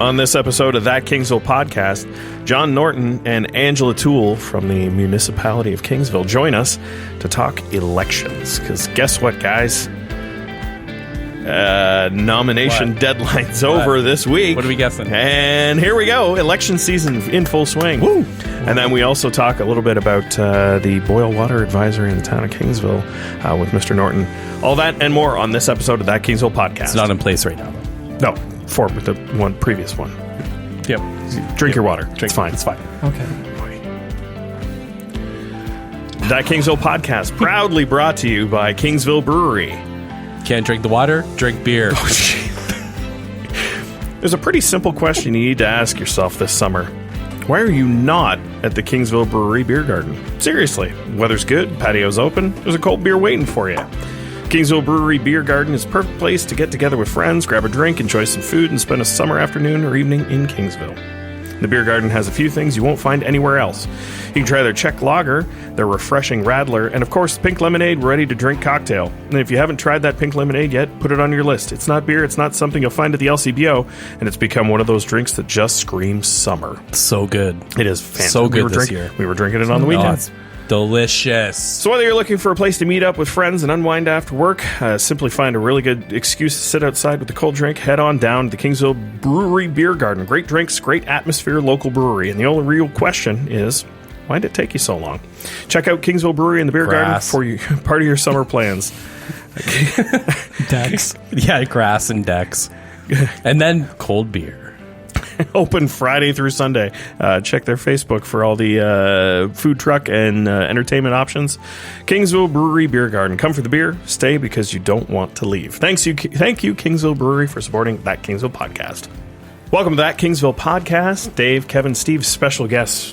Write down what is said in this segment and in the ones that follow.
On this episode of That Kingsville Podcast, John Norton and Angela Toole from the Municipality of Kingsville join us to talk elections. Because guess what, guys? Nomination deadline's over this week. What are we guessing? And here we go. Election season in full swing. Woo! And then we also talk a little bit about the boil water advisory in the town of Kingsville with Mr. Norton. All that and more on this episode of That Kingsville Podcast. It's not in place right now, though. No, for the previous one. Yep. Drink your water. It's fine. It's fine. Okay. That Kingsville Podcast, proudly brought to you by Kingsville Brewery. Can't drink the water? Drink beer. There's a pretty simple question you need to ask yourself this summer. Why are you not at the Kingsville Brewery Beer Garden? Seriously, weather's good, patio's open, there's a cold beer waiting for you. Kingsville Brewery Beer Garden is a perfect place to get together with friends, grab a drink, enjoy some food, and spend a summer afternoon or evening in Kingsville. The beer garden has a few things you won't find anywhere else. You can try their Czech lager, their refreshing radler, and of course, pink lemonade ready-to-drink cocktail. And if you haven't tried that pink lemonade yet, put it on your list. It's not beer, it's not something you'll find at the LCBO, and it's become one of those drinks that just screams summer. So good. It is fantastic. So good this year. We were drinking it on the weekend. It's delicious. So whether you're looking for a place to meet up with friends and unwind after work, simply find a really good excuse to sit outside with a cold drink, head on down to the Kingsville Brewery Beer Garden. Great drinks, great atmosphere, local brewery. And the only real question is, why did it take you so long? Check out Kingsville Brewery and the Beer Garden for part of your summer plans. Decks. Yeah, grass and decks. And then cold beer. Open Friday through Sunday. Check their Facebook for all the food truck and entertainment options. Kingsville Brewery Beer Garden. Come for the beer. Stay because you don't want to leave. Thank you, Kingsville Brewery, for supporting That Kingsville Podcast. Welcome to That Kingsville Podcast. Dave, Kevin, Steve, special guests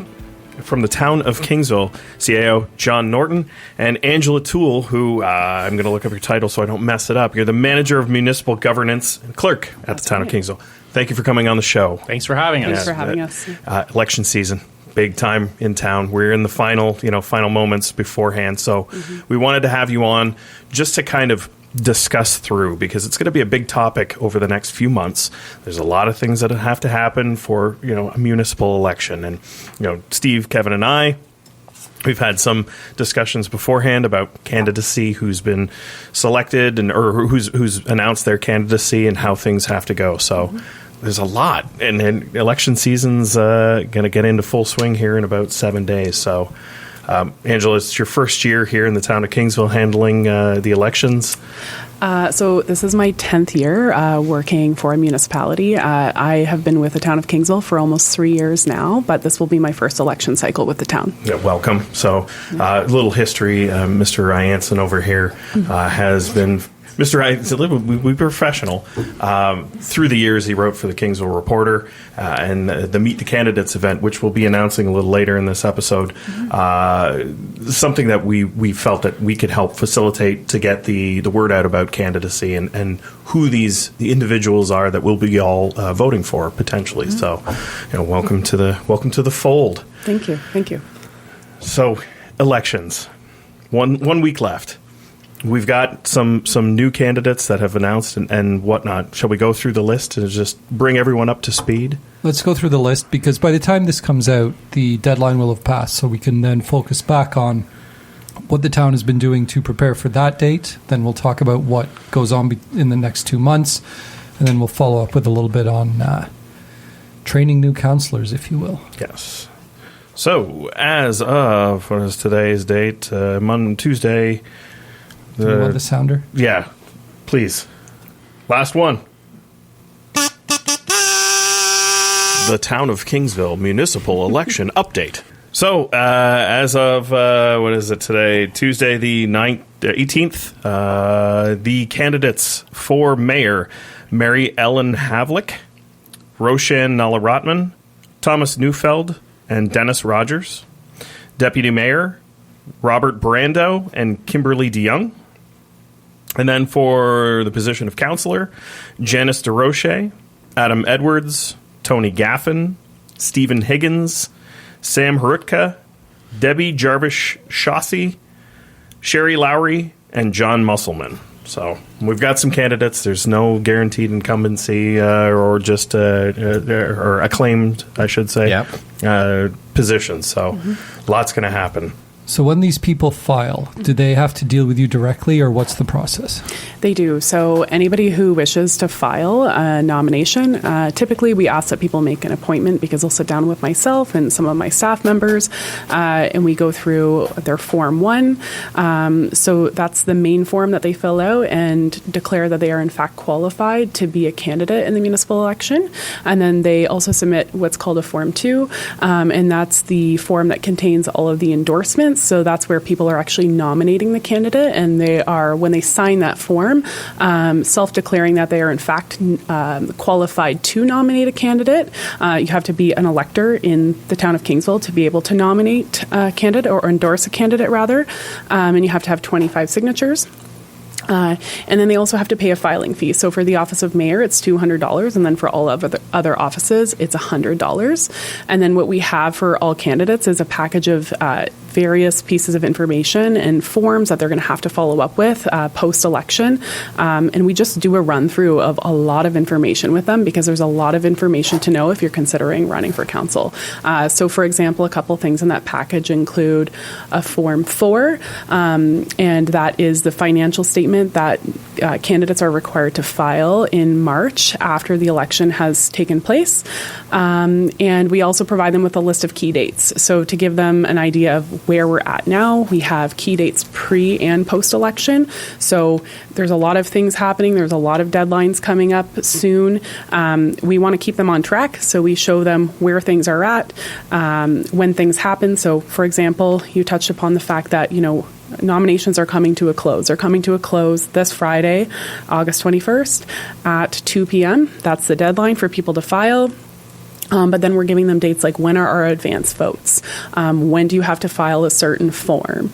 from the town of Kingsville, CAO John Norton and Angela Toole, who I'm going to look up your title so I don't mess it up. You're the Manager of Municipal Governance and Clerk at the town of Kingsville. Thank you for coming on the show. Thanks for having us. Thanks for having us. Election season, big time in town. We're in the final moments beforehand. So we wanted to have you on just to kind of discuss through, because it's going to be a big topic over the next few months. There's a lot of things that have to happen for, a municipal election. And, Steve, Kevin, and I, we've had some discussions beforehand about candidacy, who's been selected or who's announced their candidacy and how things have to go. So there's a lot. And election season's going to get into full swing here in about 7 days. So, Angela, it's your first year here in the town of Kingsville handling the elections. So this is my 10th year working for a municipality. I have been with the town of Kingsville for almost 3 years now, but this will be my first election cycle with the town. Yeah, welcome. So a little history. Mr. Ryanson over here has been... Mr. Ryanson, we professional. Through the years, he wrote for the Kingsville Reporter and the Meet the Candidates event, which we'll be announcing a little later in this episode. Something that we felt that we could help facilitate to get the word out about candidacy and who the individuals are that we'll be all voting for potentially. So, welcome to the fold. Thank you. So, elections, one week left. We've got some new candidates that have announced and whatnot. Shall we go through the list and just bring everyone up to speed? Let's go through the list, because by the time this comes out, the deadline will have passed, so we can then focus back on what the town has been doing to prepare for that date. Then we'll talk about what goes on in the next 2 months, and then we'll follow up with a little bit on training new councillors, if you will. Yes. So, as of, what is today's date? Tuesday... Do you want the sounder? Yeah, please. Last one. The Town of Kingsville Municipal Election Update. So, as of, what is it today? Tuesday the 18th, the candidates for mayor, Mary Ellen Havlick, Roshan Nalaratman, Thomas Neufeld, and Dennis Rogers. Deputy Mayor, Robert Brando and Kimberly DeYoung. And then for the position of councillor, Janice DeRoche, Adam Edwards, Tony Gaffin, Stephen Higgins, Sam Harutka, Debbie Jarvis-Shossi, Sherry Lowry, and John Musselman. So we've got some candidates. There's no guaranteed incumbency or just or acclaimed, I should say, positions. So lots going to happen. So when these people file, do they have to deal with you directly, or what's the process? They do. So anybody who wishes to file a nomination, typically we ask that people make an appointment because they'll sit down with myself and some of my staff members, and we go through their Form 1. So that's the main form that they fill out and declare that they are in fact qualified to be a candidate in the municipal election. And then they also submit what's called a Form 2, and that's the form that contains all of the endorsements. So that's where people are actually nominating the candidate, and they are, when they sign that form, self-declaring that they are in fact qualified to nominate a candidate. You have to be an elector in the town of Kingsville to be able to nominate a candidate or endorse a candidate, rather, and you have to have 25 signatures. And then they also have to pay a filing fee. So for the office of mayor, it's $200, and then for all of other offices, it's $100. And then what we have for all candidates is a package of various pieces of information and forms that they're going to have to follow up with post-election. And we just do a run-through of a lot of information with them because there's a lot of information to know if you're considering running for council. So, for example, a couple things in that package include a Form 4, and that is the financial statement that candidates are required to file in March after the election has taken place. And we also provide them with a list of key dates. So to give them an idea of where we're at now, we have key dates pre and post-election. So there's a lot of things happening. There's a lot of deadlines coming up soon. We want to keep them on track, so we show them where things are at, when things happen. So, for example, you touched upon the fact that, nominations are coming to a close. They're coming to a close this Friday, August 21st at 2 p.m. That's the deadline for people to file. But then we're giving them dates like when are our advance votes? When do you have to file a certain form?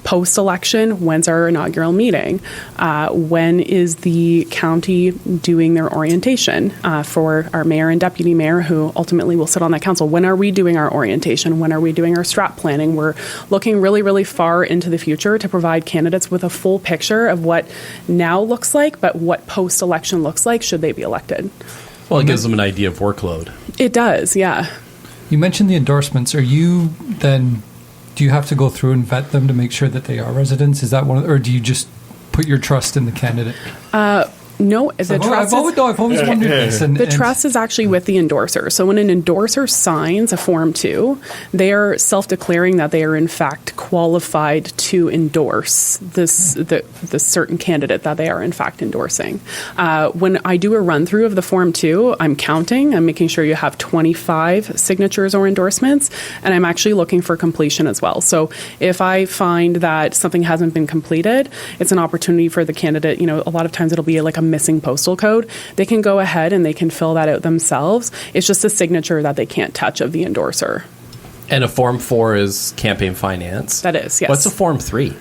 Post-election, when's our inaugural meeting? When is the county doing their orientation for our mayor and deputy mayor who ultimately will sit on that council? When are we doing our orientation? When are we doing our strat planning? We're looking really, really far into the future to provide candidates with a full picture of what now looks like, but what post-election looks like should they be elected. Well, it gives them an idea of workload. It does, yeah. You mentioned the endorsements. Do you have to go through and vet them to make sure that they are residents? Is that or do you just put your trust in the candidate? No, the trust. I've always wondered this. The trust is actually with the endorser. So when an endorser signs a Form 2, they are self-declaring that they are in fact qualified to endorse the certain candidate that they are in fact endorsing. When I do a run-through of the Form 2, I'm counting. I'm making sure you have 25 signatures or endorsements, and I'm actually looking for completion as well. So if I find that something hasn't been completed, it's an opportunity for the candidate. A lot of times it'll be like a missing postal code. They can go ahead and they can fill that out themselves. It's just a signature that they can't touch of the endorser. And a Form 4 is campaign finance. That is, yes. What's a Form 3?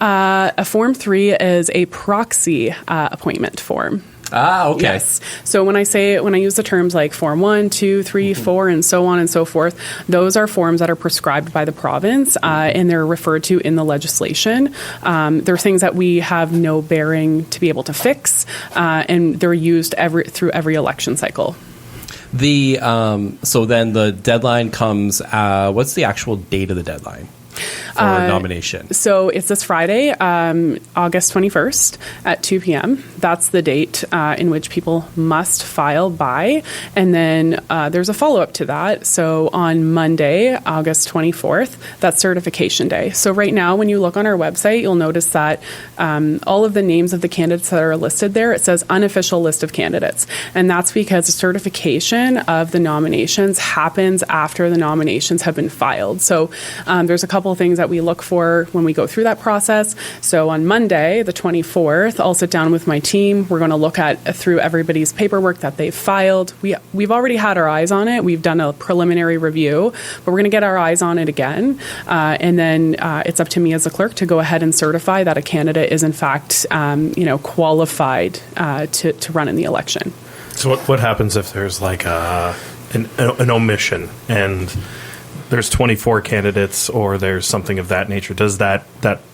A Form 3 is a proxy appointment form. Ah, okay. Yes. So when I use the terms like Form 1, 2, 3, 4, and so on and so forth, those are forms that are prescribed by the province, and they're referred to in the legislation. They're things that we have no bearing to be able to fix, and they're used through every election cycle. So then the deadline comes. What's the actual date of the deadline for nomination? So it's this Friday, August 21st at 2 p.m. That's the date in which people must file by. And then there's a follow-up to that. So on Monday, August 24th, that's certification day. So right now, when you look on our website, you'll notice that all of the names of the candidates that are listed there, it says unofficial list of candidates. And that's because the certification of the nominations happens after the nominations have been filed. So there's a couple of things that we look for when we go through that process. So on Monday, the 24th, I'll sit down with my team. We're going to look through everybody's paperwork that they've filed. We've already had our eyes on it. We've done a preliminary review, but we're going to get our eyes on it again. And then it's up to me as a clerk to go ahead and certify that a candidate is in fact, qualified to run in the election. So what happens if there's like an omission and there's 24 candidates or there's something of that nature? Does that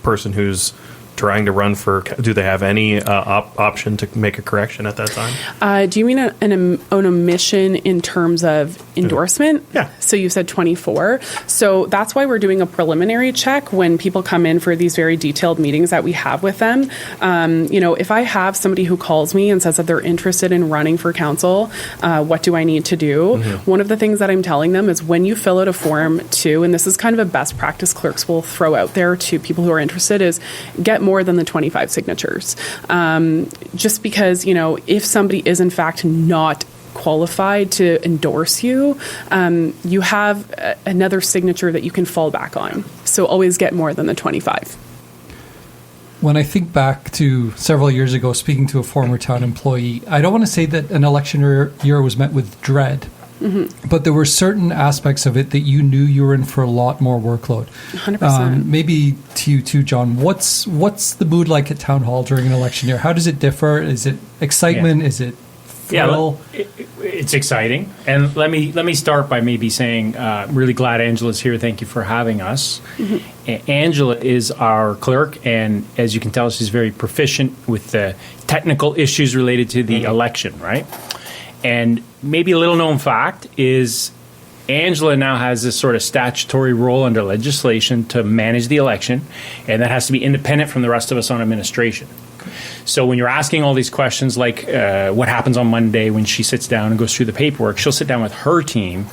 person who's trying to run for, do they have any option to make a correction at that time? Do you mean an omission in terms of endorsement? Yeah. So you said 24. So that's why we're doing a preliminary check when people come in for these very detailed meetings that we have with them. If I have somebody who calls me and says that they're interested in running for council, what do I need to do? One of the things that I'm telling them is when you fill out a Form 2, and this is kind of a best practice clerks will throw out there to people who are interested, is get more than the 25 signatures. Just because, if somebody is in fact not qualified to endorse you, you have another signature that you can fall back on. So always get more than the 25. When I think back to several years ago, speaking to a former town employee, I don't want to say that an election year was met with dread, but there were certain aspects of it that you knew you were in for a lot more workload. 100%. Maybe to you too, John. What's the mood like at town hall during an election year? How does it differ? Is it excitement? Yeah. Is it thrill? Yeah, it's exciting. And let me start by maybe saying, really glad Angela's here. Thank you for having us. Angela is our clerk, and as you can tell, she's very proficient with the technical issues related to the election, right? And maybe a little known fact is Angela now has this sort of statutory role under legislation to manage the election, and that has to be independent from the rest of us on administration. So when you're asking all these questions like what happens on Monday when she sits down and goes through the paperwork, she'll sit down with her team.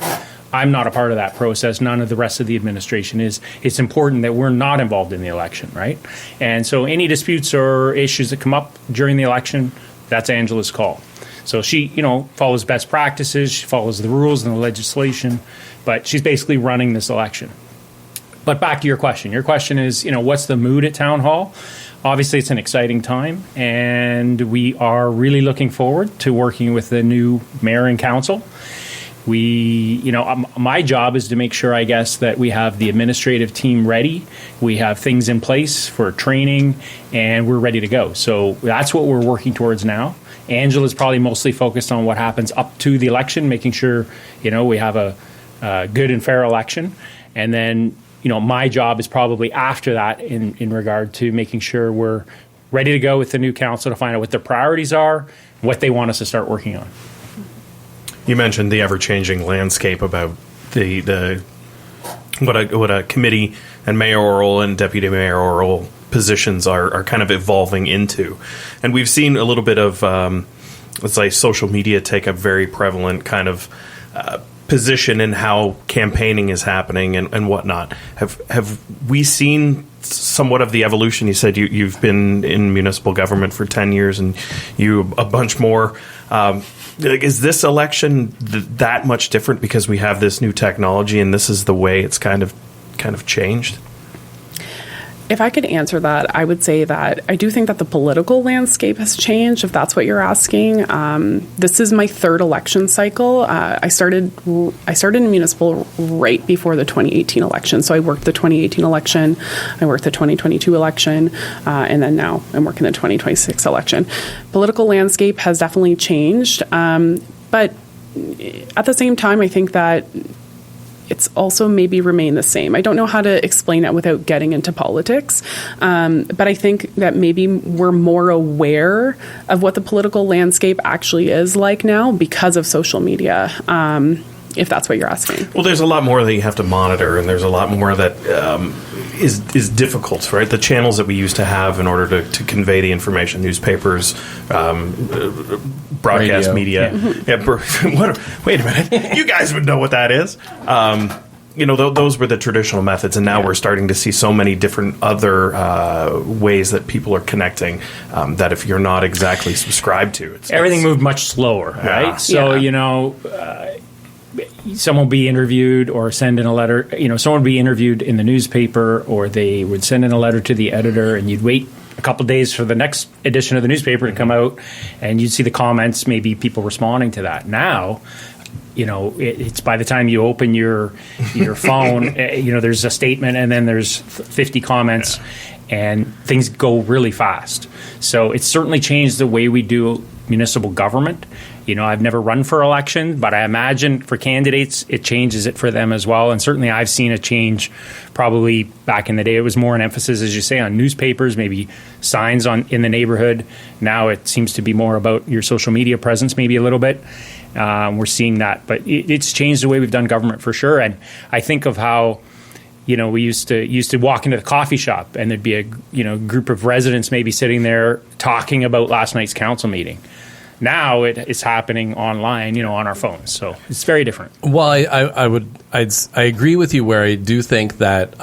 I'm not a part of that process. None of the rest of the administration is. It's important that we're not involved in the election, right? And so any disputes or issues that come up during the election, that's Angela's call. So she, follows best practices, she follows the rules and the legislation, but she's basically running this election. But back to your question. Your question is, what's the mood at Town Hall? Obviously, it's an exciting time, and we are really looking forward to working with the new mayor and council. My job is to make sure, I guess, that we have the administrative team ready. We have things in place for training, and we're ready to go. So that's what we're working towards now. Angela's probably mostly focused on what happens up to the election, making sure, we have a good and fair election. And then, my job is probably after that in regard to making sure we're ready to go with the new council to find out what their priorities are, what they want us to start working on. You mentioned the ever-changing landscape about what a committee and mayoral and deputy mayoral positions are kind of evolving into. And we've seen a little bit of, let's say, social media take a very prevalent kind of position in how campaigning is happening and whatnot. Have we seen somewhat of the evolution? You said you've been in municipal government for 10 years and you a bunch more. Is this election that much different because we have this new technology and this is the way it's kind of changed? If I could answer that, I would say that I do think that the political landscape has changed, if that's what you're asking. This is my third election cycle. I started in municipal right before the 2018 election. So I worked the 2018 election, I worked the 2022 election, and then now I'm working the 2026 election. Political landscape has definitely changed. But at the same time, I think that it's also maybe remain the same. I don't know how to explain that without getting into politics, but I think that maybe we're more aware of what the political landscape actually is like now because of social media, if that's what you're asking. Well, there's a lot more that you have to monitor, and there's a lot more that is difficult, right? The channels that we used to have in order to convey the information, newspapers, broadcast Radio. media. Yeah. Wait a minute. You guys would know what that is. Those were the traditional methods, and now we're starting to see so many different other ways that people are connecting that if you're not exactly subscribed to, Everything moved much slower, right? Yeah. So, someone will be interviewed or send in a letter. Someone would be interviewed in the newspaper, or they would send in a letter to the editor, and you'd wait a couple of days for the next edition of the newspaper to come out, and you'd see the comments, maybe people responding to that. Now, it's by the time you open your phone, there's a statement, and then there's 50 comments, and things go really fast. So it's certainly changed the way we do municipal government. I've never run for election, but I imagine for candidates, it changes it for them as well. And certainly I've seen a change. Probably back in the day, it was more an emphasis, as you say, on newspapers, maybe signs in the neighborhood. Now it seems to be more about your social media presence, maybe a little bit. We're seeing that, but it's changed the way we've done government for sure. And I think of how, we used to walk into the coffee shop and there'd be a group of residents maybe sitting there talking about last night's council meeting. Now it's happening online, on our phones. So it's very different. Well, I agree with you where I do think that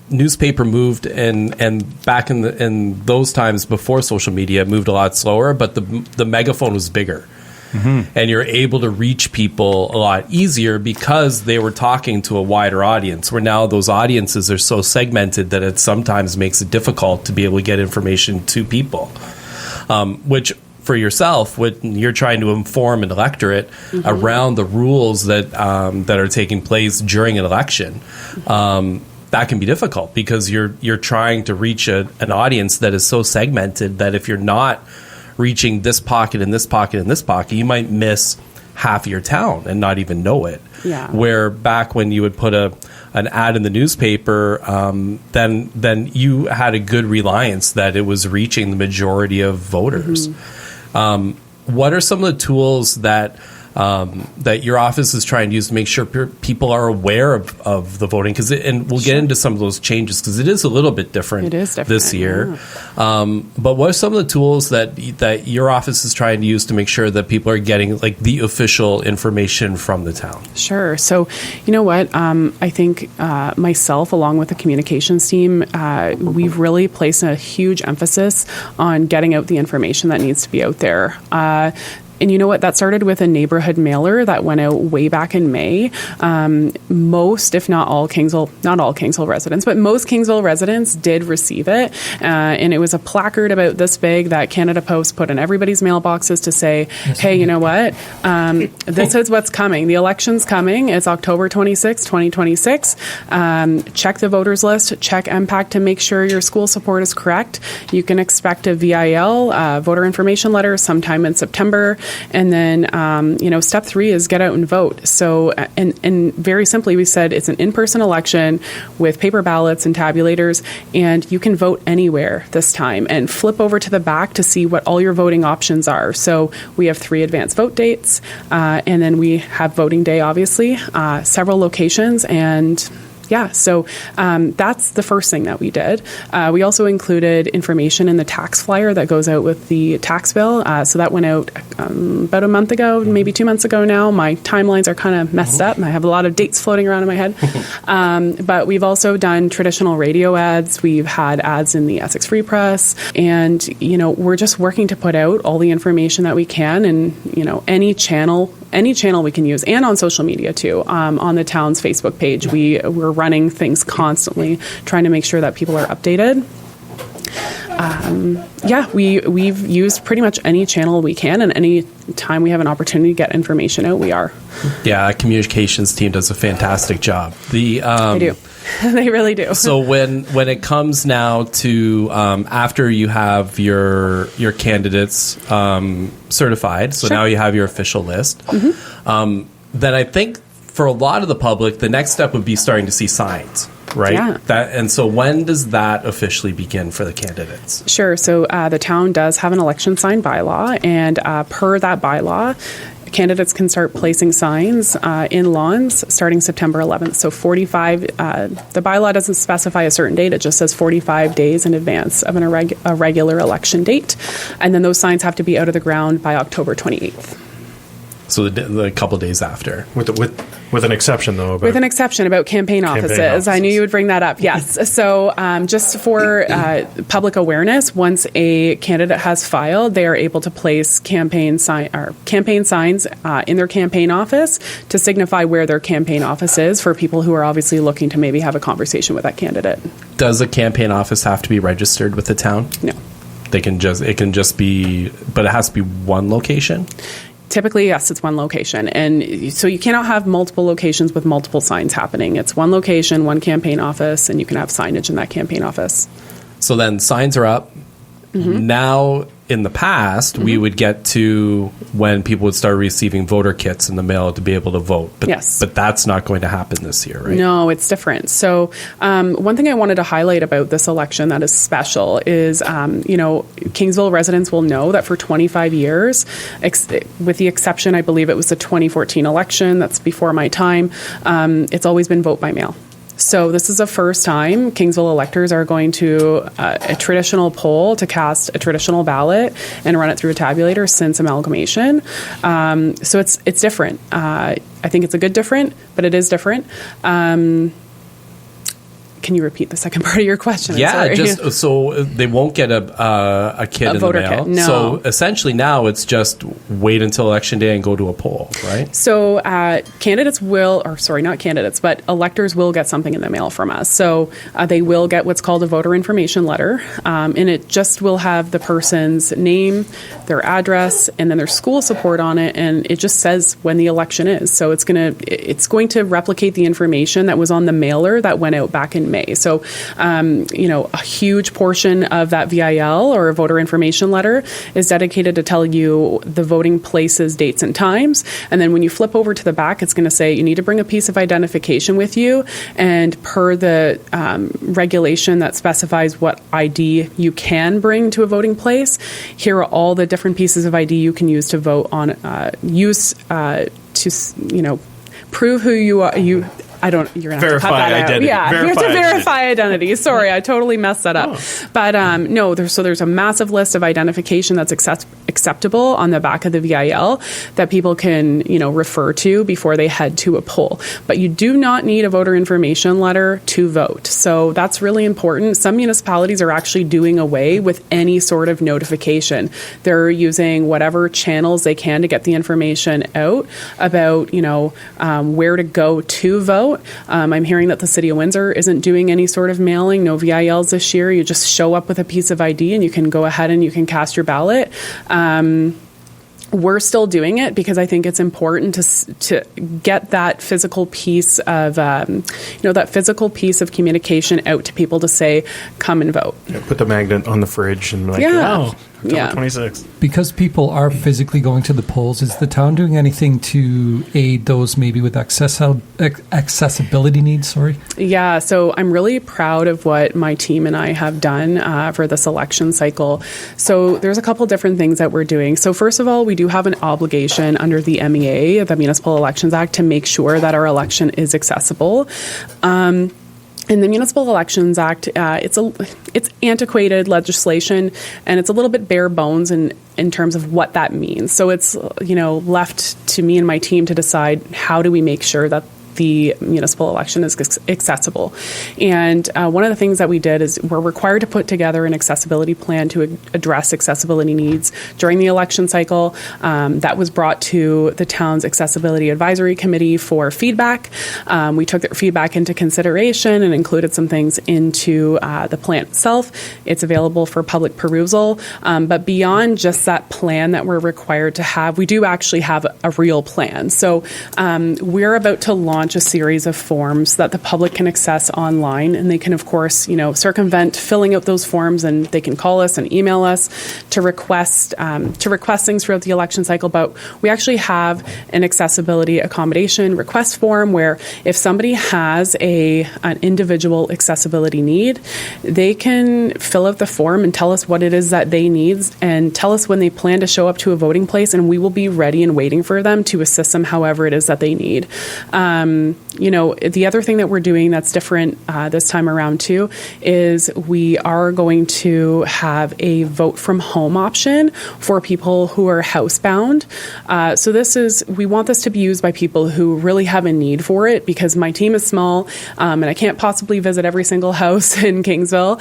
newspaper moved and back in those times before social media, it moved a lot slower, but the megaphone was bigger. Mm-hmm. And you're able to reach people a lot easier because they were talking to a wider audience, where now those audiences are so segmented that it sometimes makes it difficult to be able to get information to people. Which for yourself, when you're trying to inform an electorate around the rules that are taking place during an election, that can be difficult because you're trying to reach an audience that is so segmented that if you're not reaching this pocket and this pocket and this pocket, you might miss half of your town and not even know it. Yeah. Where back when you would put an ad in the newspaper, then you had a good reliance that it was reaching the majority of voters. What are some of the tools that your office is trying to use to make sure people are aware of the voting? And we'll get into some of those changes because it is a little bit different, this year. Yeah. But what are some of the tools that your office is trying to use to make sure that people are getting like the official information from the town? Sure. So, you know what? I think myself, along with the communications team, we've really placed a huge emphasis on getting out the information that needs to be out there. And you know what? That started with a neighborhood mailer that went out way back in May. Most, if not all not all Kingsville residents, but most Kingsville residents did receive it. And it was a placard about this big that Canada Post put in everybody's mailboxes to say, hey, you know what? This is what's coming. The election's coming. It's October 26, 2026. Check the voters list. Check MPAC to make sure your school support is correct. You can expect a VIL, voter information letter, sometime in September. And then, step 3 is get out and vote. So, and very simply, we said it's an in-person election with paper ballots and tabulators, and you can vote anywhere this time. And flip over to the back to see what all your voting options are. So we have 3 advance vote dates, and then we have voting day, obviously, several locations, and so that's the first thing that we did. We also included information in the tax flyer that goes out with the tax bill. So that went out about a month ago, maybe 2 months ago now. My timelines are kind of messed up, and I have a lot of dates floating around in my head. But we've also done traditional radio ads. We've had ads in the Essex Free Press. And, we're just working to put out all the information that we can, and, any channel we can use, and on social media too. On the town's Facebook page, we're running things constantly, trying to make sure that people are updated. We've used pretty much any channel we can, and any time we have an opportunity to get information out, we are. Yeah, our communications team does a fantastic job. They do. They really do. So when it comes now to after you have your candidates certified, so now you have your official list, then I think for a lot of the public, the next step would be starting to see signs. Right. Yeah. And so when does that officially begin for the candidates? Sure. So the town does have an election sign bylaw, and per that bylaw, candidates can start placing signs in lawns starting September 11th. So 45, the bylaw doesn't specify a certain date. It just says 45 days in advance of a regular election date. And then those signs have to be out of the ground by October 28th. So the couple days after. With an exception, though. With an exception about campaign offices. I knew you would bring that up. Yes. So just for public awareness, once a candidate has filed, they are able to place campaign signs in their campaign office to signify where their campaign office is for people who are obviously looking to maybe have a conversation with that candidate. Does a campaign office have to be registered with the town? No. It can just be, but it has to be one location? Typically, yes, it's one location. And so you cannot have multiple locations with multiple signs happening. It's one location, one campaign office, and you can have signage in that campaign office. So then signs are up. Mm-hmm. Now in the past, we would get to when people would start receiving voter kits in the mail to be able to vote. But, Yes. but that's not going to happen this year, right? No, it's different. So one thing I wanted to highlight about this election that is special is, Kingsville residents will know that for 25 years, with the exception, I believe it was the 2014 election, that's before my time, it's always been vote by mail. So this is the first time Kingsville electors are going to a traditional poll to cast a traditional ballot and run it through a tabulator since amalgamation. So it's different. I think it's a good different, but it is different. Can you repeat the second part of your question? Yeah, just so they won't get a kit in the voter mail. kit, no. So essentially now it's just wait until election day and go to a poll, right? So candidates will, or sorry, not candidates, but electors will get something in the mail from us. So they will get what's called a voter information letter, and it just will have the person's name, their address, and then their school support on it, and it just says when the election is. So it's going to replicate the information that was on the mailer that went out back in May. So, a huge portion of that VIL or voter information letter is dedicated to tell you the voting places, dates, and times. And then when you flip over to the back, it's going to say you need to bring a piece of identification with you. And per the regulation that specifies what ID you can bring to a voting place, here are all the different pieces of ID you can use to vote on, prove who you are. You're going to have to cut that out. Identity. Yeah, you have to verify identity. Sorry, I totally messed that up. But there's a massive list of identification that's acceptable on the back of the VIL that people can, refer to before they head to a poll. But you do not need a voter information letter to vote. So that's really important. Some municipalities are actually doing away with any sort of notification. They're using whatever channels they can to get the information out about, where to go to vote. I'm hearing that the City of Windsor isn't doing any sort of mailing, no VILs this year. You just show up with a piece of ID and you can go ahead and you can cast your ballot. We're still doing it because I think it's important to get that physical piece of communication out to people to say, come and vote. Yeah, put the magnet on the fridge and Yeah. October 26th. Because people are physically going to the polls, is the town doing anything to aid those maybe with accessibility needs? Sorry. Yeah, so I'm really proud of what my team and I have done for this election cycle. So there's a couple different things that we're doing. So first of all, we do have an obligation under the MEA, the Municipal Elections Act, to make sure that our election is accessible. In the Municipal Elections Act, it's antiquated legislation, and it's a little bit bare bones in terms of what that means. So it's left to me and my team to decide how do we make sure that the municipal election is accessible. And one of the things that we did is we're required to put together an accessibility plan to address accessibility needs during the election cycle. That was brought to the town's Accessibility Advisory Committee for feedback. We took their feedback into consideration and included some things into the plan itself. It's available for public perusal. But beyond just that plan that we're required to have, we do actually have a real plan. So we're about to launch a series of forms that the public can access online, and they can, of course, circumvent filling out those forms, and they can call us and email us to request things throughout the election cycle. But we actually have an accessibility accommodation request form where if somebody has an individual accessibility need, they can fill out the form and tell us what it is that they need and tell us when they plan to show up to a voting place, and we will be ready and waiting for them to assist them however it is that they need. The other thing that we're doing that's different this time around too is we are going to have a vote from home option for people who are housebound. So we want this to be used by people who really have a need for it, because my team is small and I can't possibly visit every single house in Kingsville.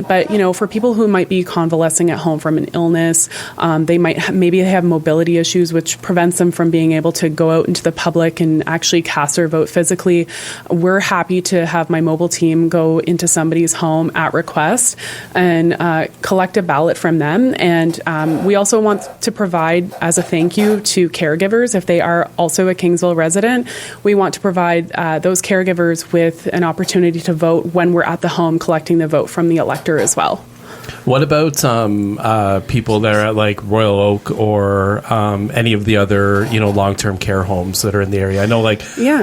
But for people who might be convalescing at home from an illness, they maybe have mobility issues which prevents them from being able to go out into the public and actually cast their vote physically. We're happy to have my mobile team go into somebody's home at request and collect a ballot from them. And we also want to provide, as a thank you to caregivers, if they are also a Kingsville resident, we want to provide those caregivers with an opportunity to vote when we're at the home collecting the vote from the elector as well. What about people that are at like Royal Oak or any of the other, long-term care homes that are in the area? I know,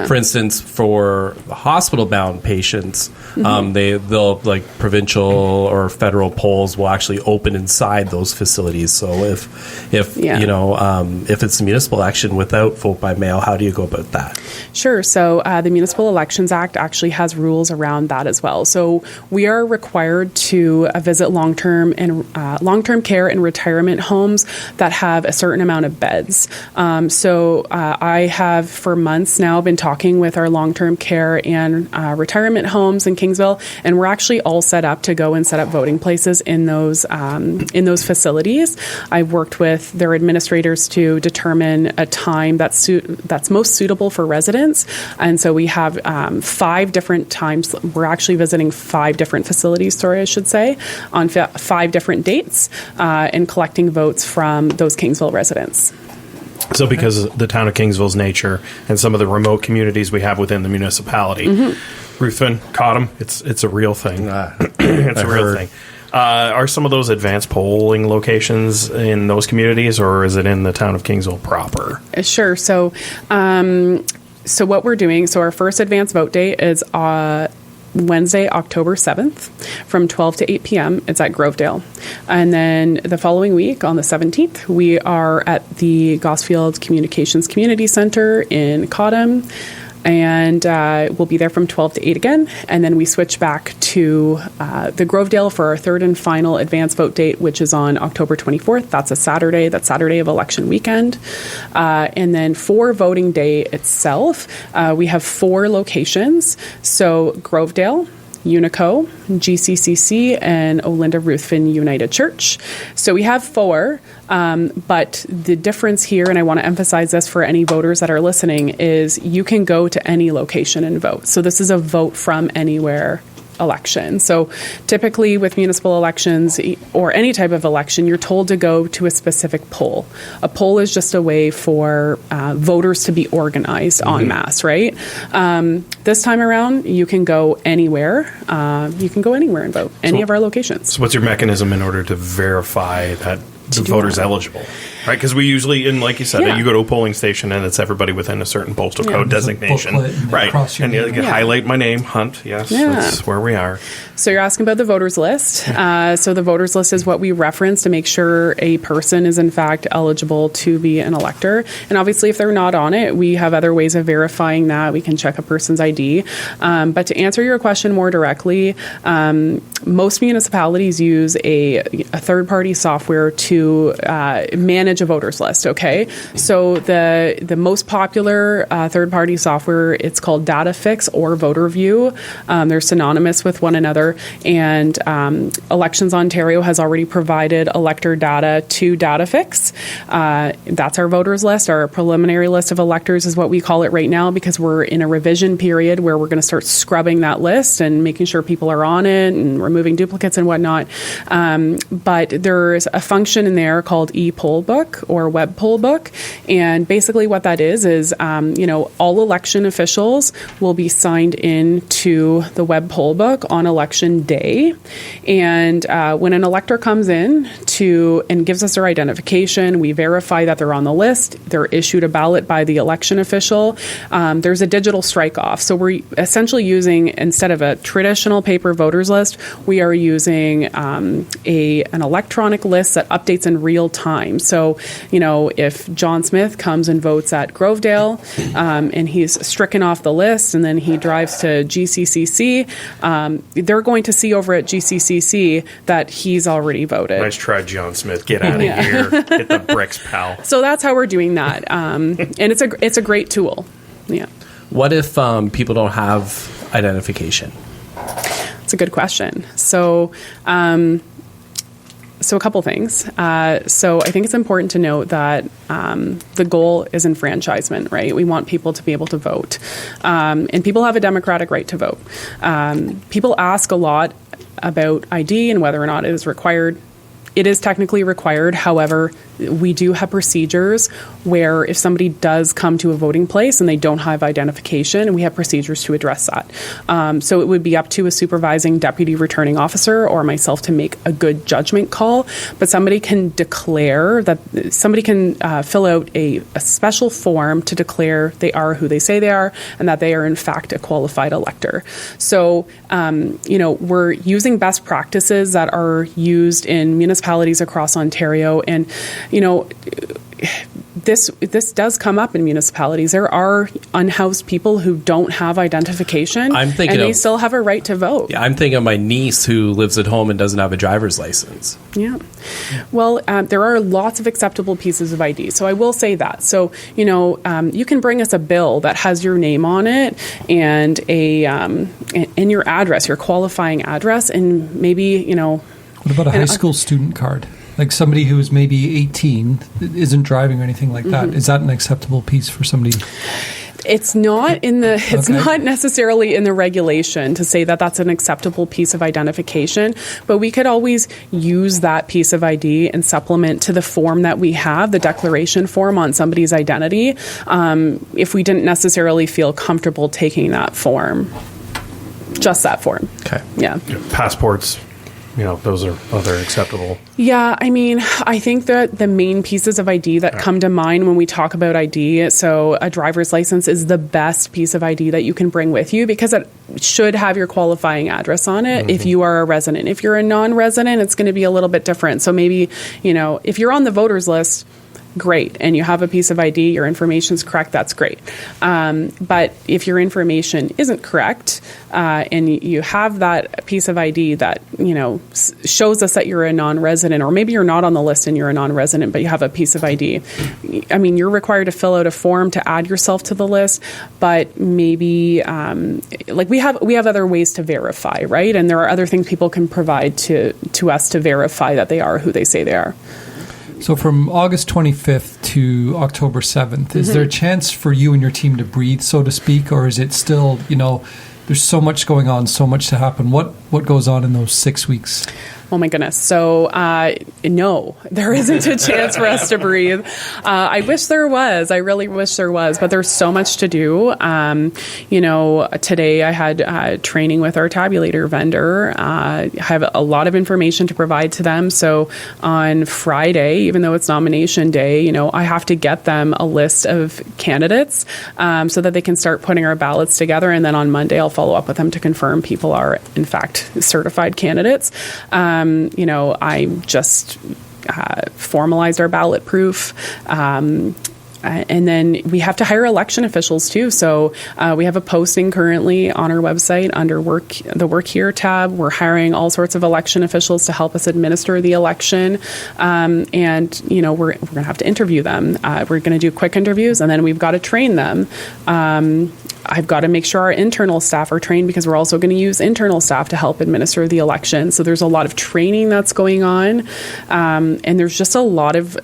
for instance, for hospital-bound patients, they'll like provincial or federal polls will actually open inside those facilities. So if it's a municipal election without vote by mail, how do you go about that? Sure. So the Municipal Elections Act actually has rules around that as well. So we are required to visit long-term care and retirement homes that have a certain amount of beds. So I have for months now been talking with our long-term care and retirement homes in Kingsville, and we're actually all set up to go and set up voting places in those facilities. I've worked with their administrators to determine a time that's most suitable for residents, and so we have 5 different times. We're actually visiting 5 different facilities, on 5 different dates and collecting votes from those Kingsville residents. So because of the town of Kingsville's nature and some of the remote communities we have within the municipality, Ruthven, Cottam, it's a real thing. It's a real thing. Are some of those advanced polling locations in those communities, or is it in the town of Kingsville proper? Sure. So what we're doing, our first advanced vote day is Wednesday, October 7th from 12 to 8 p.m. It's at Grovedale. And then the following week, on the 17th, we are at the Gosfield Communications Community Center in Cottam. And we'll be there from 12 to 8 again. And then we switch back to the Grovedale for our third and final advance vote date, which is on October 24th. That's a Saturday. That's Saturday of election weekend. And then for voting day itself, we have 4 locations. So Grovedale, Unico, GCCC, and Olinda Ruthven United Church. So we have 4, but the difference here, and I want to emphasize this for any voters that are listening, is you can go to any location and vote. So this is a vote from anywhere election. So typically with municipal elections or any type of election, you're told to go to a specific poll. A poll is just a way for voters to be organized en masse, right? This time around, you can go anywhere. You can go anywhere and vote, any of our locations. So what's your mechanism in order to verify that the voter's eligible? Right, because we usually, and like you said, you go to a polling station and it's everybody within a certain postal code designation. Right, and you can highlight my name, Hunt, that's where we are. So you're asking about the voters list. So the voters list is what we reference to make sure a person is in fact eligible to be an elector. And obviously if they're not on it, we have other ways of verifying that. We can check a person's ID. But to answer your question more directly, most municipalities use a third-party software to manage a voters list. Okay, so the most popular third-party software, it's called DataFix or VoterView. They're synonymous with one another, and Elections Ontario has already provided elector data to DataFix. That's our voters list. Our preliminary list of electors is what we call it right now, because we're in a revision period where we're going to start scrubbing that list and making sure people are on it and removing duplicates and whatnot. But there's a function in there called e-poll book or web poll book, and basically what that is all election officials will be signed in to the web poll book on election day, and when an elector comes in and gives us their identification, we verify that they're on the list. They're issued a ballot by the election official. There's a digital strike-off, so we're essentially using, instead of a traditional paper voters list, we are using an electronic list that updates in real time. So, if John Smith comes and votes at Grovedale and he's stricken off the list and then he drives to GCCC, they're going to see over at GCCC that he's already voted. Nice try, John Smith. Get out of here. Hit the bricks, pal. So that's how we're doing that. And it's a great tool. Yeah. What if people don't have identification? That's a good question. So a couple things. So I think it's important to note that the goal is enfranchisement, right? We want people to be able to vote. And people have a democratic right to vote. People ask a lot about ID and whether or not it is required. It is technically required. However, we do have procedures where if somebody does come to a voting place and they don't have identification, we have procedures to address that. So it would be up to a supervising deputy returning officer or myself to make a good judgment call, but somebody can declare that somebody can fill out a special form to declare they are who they say they are and that they are in fact a qualified elector. So, we're using best practices that are used in municipalities across Ontario, and this does come up in municipalities. There are unhoused people who don't have identification, and they still have a right to vote. Yeah, I'm thinking of my niece who lives at home and doesn't have a driver's license. Yeah. Well, there are lots of acceptable pieces of ID. So I will say that. So, you can bring us a bill that has your name on it and and your address, your qualifying address, and maybe, What about a high school student card? Like somebody who is maybe 18, isn't driving or anything like that. Is that an acceptable piece for somebody? It's not not necessarily in the regulation to say that that's an acceptable piece of identification, but we could always use that piece of ID and supplement to the form that we have, the declaration form on somebody's identity, if we didn't necessarily feel comfortable taking that form. Just that form. Okay. Yeah. Passports. Those are other acceptable. Yeah, I think that the main pieces of ID that come to mind when we talk about ID, so a driver's license is the best piece of ID that you can bring with you because it should have your qualifying address on it if you are a resident. If you're a non-resident, it's going to be a little bit different. So maybe, if you're on the voters list, great, and you have a piece of ID, your information's correct, that's great. But if your information isn't correct, and you have that piece of ID that, shows us that you're a non-resident, or maybe you're not on the list and you're a non-resident, but you have a piece of ID, you're required to fill out a form to add yourself to the list, but maybe, we have other ways to verify, right? And there are other things people can provide to us to verify that they are who they say they are. So from August 25th to October 7th, is there a chance for you and your team to breathe, so to speak, or is it still, there's so much going on, so much to happen? What goes on in those 6 weeks? Oh my goodness. So, no, there isn't a chance for us to breathe. I wish there was. I really wish there was, but there's so much to do. Today I had training with our tabulator vendor. I have a lot of information to provide to them. So on Friday, even though it's nomination day, I have to get them a list of candidates so that they can start putting our ballots together. And then on Monday, I'll follow up with them to confirm people are, in fact, certified candidates. I just formalized our ballot proof. And then we have to hire election officials too. So we have a posting currently on our website under the Work Here tab. We're hiring all sorts of election officials to help us administer the election. And, we're going to have to interview them. We're going to do quick interviews, and then we've got to train them. I've got to make sure our internal staff are trained because we're also going to use internal staff to help administer the election. So there's a lot of training that's going on. And there's just a lot of,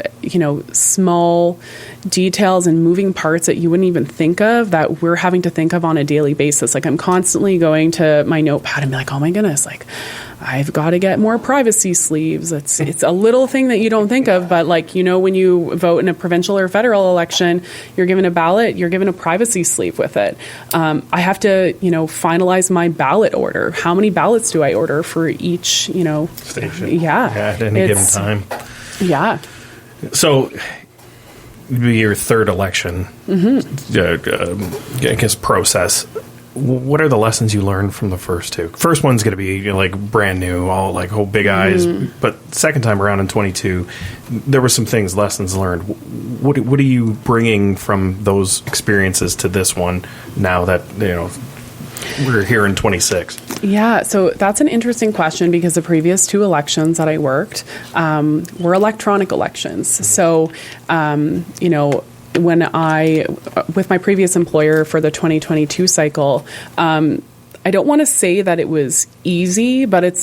small details and moving parts that you wouldn't even think of that we're having to think of on a daily basis. Like I'm constantly going to my notepad and be like, oh my goodness, I've got to get more privacy sleeves. It's a little thing that you don't think of, but when you vote in a provincial or federal election, you're given a ballot, you're given a privacy sleeve with it. I have to, finalize my ballot order. How many ballots do I order for each, station? Yeah. At any given time. Yeah. So, your third election, I guess, process. What are the lessons you learned from the first two? First one's going to be brand new, all whole big eyes. But second time around in 22, there were some lessons learned. What are you bringing from those experiences to this one now that we're here in 26? Yeah, so that's an interesting question because the previous two elections that I worked were electronic elections. So, when with my previous employer for the 2022 cycle, I don't want to say that it was easy, but it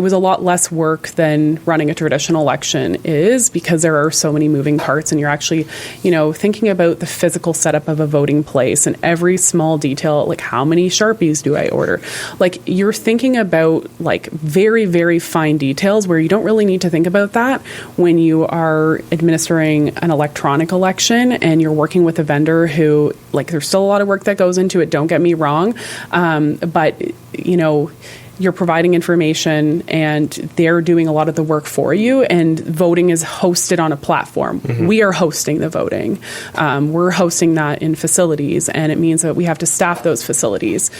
was a lot less work than running a traditional election is, because there are so many moving parts, and you're actually, thinking about the physical setup of a voting place and every small detail, like how many Sharpies do I order? Like, you're thinking about like very, very fine details where you don't really need to think about that when you are administering an electronic election and you're working with a vendor who, like, there's still a lot of work that goes into it, don't get me wrong. But, you're providing information and they're doing a lot of the work for you, and voting is hosted on a platform. Mm-hmm. We are hosting the voting. We're hosting that in facilities, and it means that we have to staff those facilities.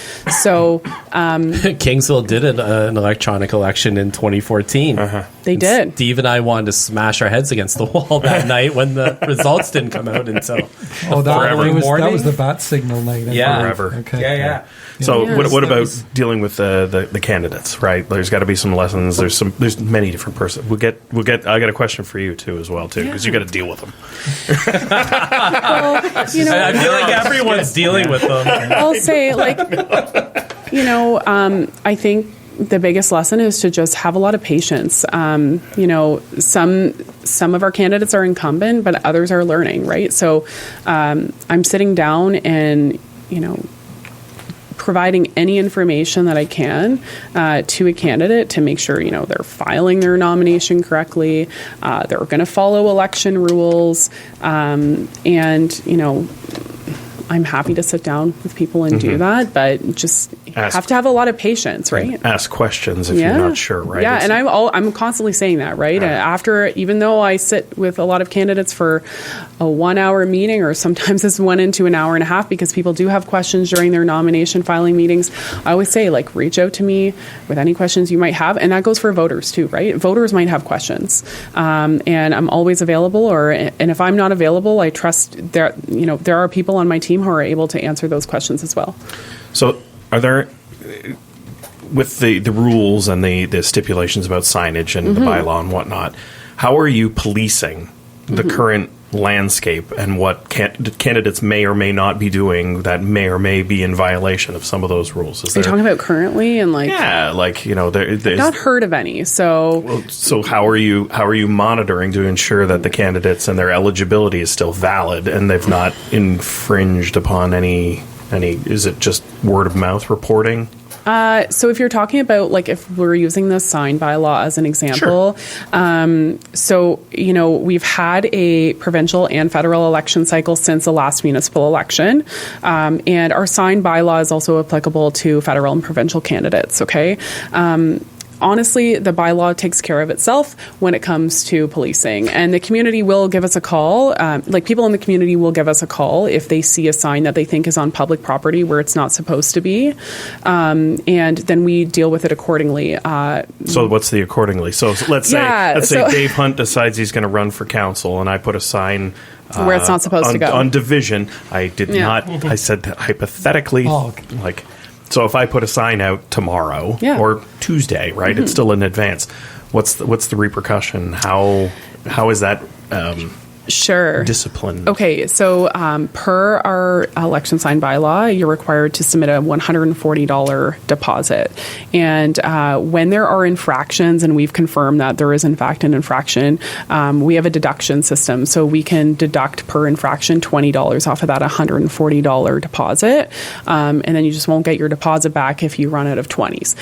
So Kingsville did an electronic election in 2014. Uh-huh. They did. Steve and I wanted to smash our heads against the wall that night when the results didn't come out until that was the bat signal night. Yeah. Forever. Okay. Yeah. So what about dealing with the candidates, right? There's got to be some lessons. There's many different persons. I got a question for you too, as well, because you got to deal with them. Well, I feel like everyone's dealing with them. I'll say, I think the biggest lesson is to just have a lot of patience. Some of our candidates are incumbent, but others are learning, right? So I'm sitting down and, providing any information that I can to a candidate to make sure, they're filing their nomination correctly, they're going to follow election rules, and, I'm happy to sit down with people and do that, but just have to have a lot of patience, right? Ask questions if you're not sure, right? Yeah, and I'm constantly saying that, right? Even though I sit with a lot of candidates for a 1-hour meeting, or sometimes this went into an hour and a half because people do have questions during their nomination filing meetings, I always say, reach out to me with any questions you might have, and that goes for voters too, right? Voters might have questions, and I'm always available, and if I'm not available, I trust there are people on my team who are able to answer those questions as well. So are there, with the rules and the stipulations about signage and the bylaw and whatnot, how are you policing the current landscape and what candidates may or may not be doing that may or may be in violation of some of those rules? Are you talking about currently and there's I've not heard of any. So how are you monitoring to ensure that the candidates and their eligibility is still valid and they've not infringed upon any? Is it just word of mouth reporting? So if you're talking about, if we're using the sign bylaw as an example, sure. We've had a provincial and federal election cycle since the last municipal election, and our sign bylaw is also applicable to federal and provincial candidates, okay? Honestly, the bylaw takes care of itself when it comes to policing, and the community will give us a call. People in the community will give us a call if they see a sign that they think is on public property where it's not supposed to be, and then we deal with it accordingly. So what's the accordingly? So let's say Dave Hunt decides he's going to run for council, and I put a sign where it's not supposed to go on Division. I did not. I said hypothetically, So if I put a sign out tomorrow or Tuesday, right? It's still in advance. What's the repercussion? How is that disciplined? Okay, so per our election sign bylaw, you're required to submit a $140 deposit. And when there are infractions, and we've confirmed that there is in fact an infraction, we have a deduction system. So we can deduct per infraction $20 off of that $140 deposit. And then you just won't get your deposit back if you run out of 20s.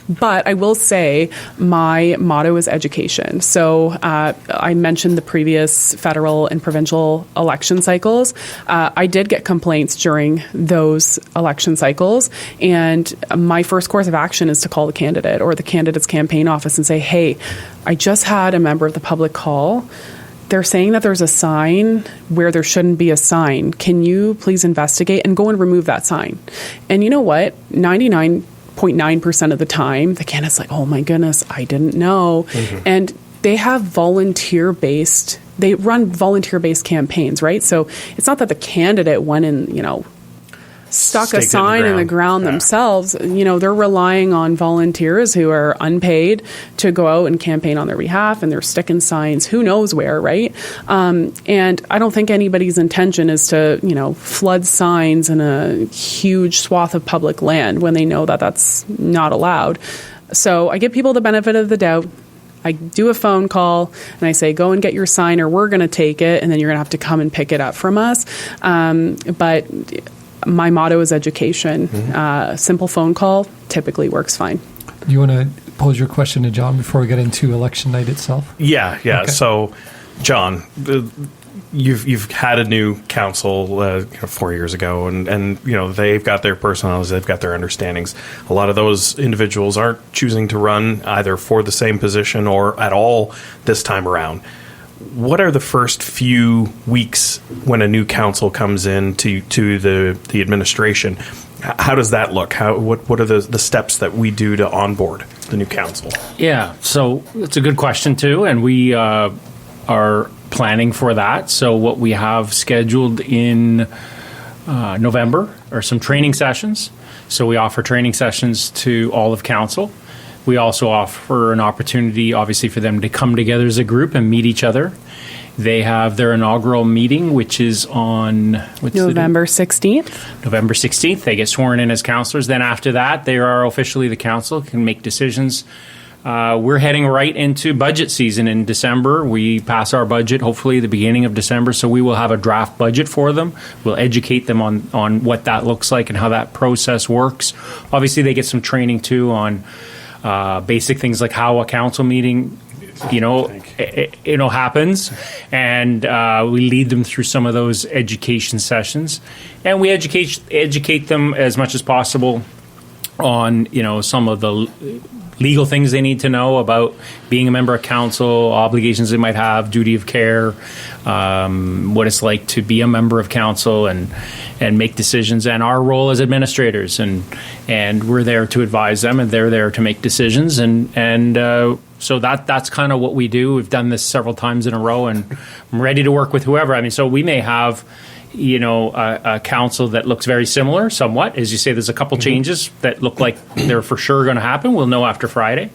But I will say my motto is education. So I mentioned the previous federal and provincial election cycles. I did get complaints during those election cycles, and my first course of action is to call the candidate or the candidate's campaign office and say, hey, I just had a member of the public call. They're saying that there's a sign where there shouldn't be a sign. Can you please investigate and go and remove that sign? And you know what? 99.9% of the time, the candidate's like, oh my goodness, I didn't know. And they have run volunteer-based campaigns, right? So it's not that the candidate went and, stuck Staked a it sign in the ground Yeah. themselves. They're relying on volunteers who are unpaid to go out and campaign on their behalf, and they're sticking signs who knows where, right? And I don't think anybody's intention is to, flood signs in a huge swath of public land when they know that that's not allowed. So I give people the benefit of the doubt. I do a phone call and I say, go and get your sign or we're going to take it, and then you're going to have to come and pick it up from us. But my motto is education. Simple phone call typically works fine. Do you want to pose your question to John before we get into election night itself? Yeah. Okay. So, John, you've had a new council 4 years ago, and they've got their personalities, they've got their understandings. A lot of those individuals aren't choosing to run either for the same position or at all this time around. What are the first few weeks when a new council comes in to the administration? How does that look? What are the steps that we do to onboard the new council? Yeah, so that's a good question too, and we are planning for that. So what we have scheduled in November are some training sessions. So we offer training sessions to all of council. We also offer an opportunity, obviously, for them to come together as a group and meet each other. They have their inaugural meeting, which is on November 16th. November 16th. They get sworn in as councillors. Then after that, they are officially the council, can make decisions. We're heading right into budget season in December. We pass our budget, hopefully, the beginning of December, so we will have a draft budget for them. We'll educate them on what that looks like and how that process works. Obviously, they get some training, too, on basic things like how a council meeting happens, and we lead them through some of those education sessions, and we educate them as much as possible on some of the legal things they need to know about being a member of council, obligations they might have, duty of care, what it's like to be a member of council and make decisions, and our role as administrators, and we're there to advise them, and they're there to make decisions, and so that's kind of what we do. We've done this several times in a row, and I'm ready to work with whoever. I mean, so we may have a council that looks very similar somewhat. As you say, there's a couple changes that look like they're for sure going to happen. We'll know after Friday.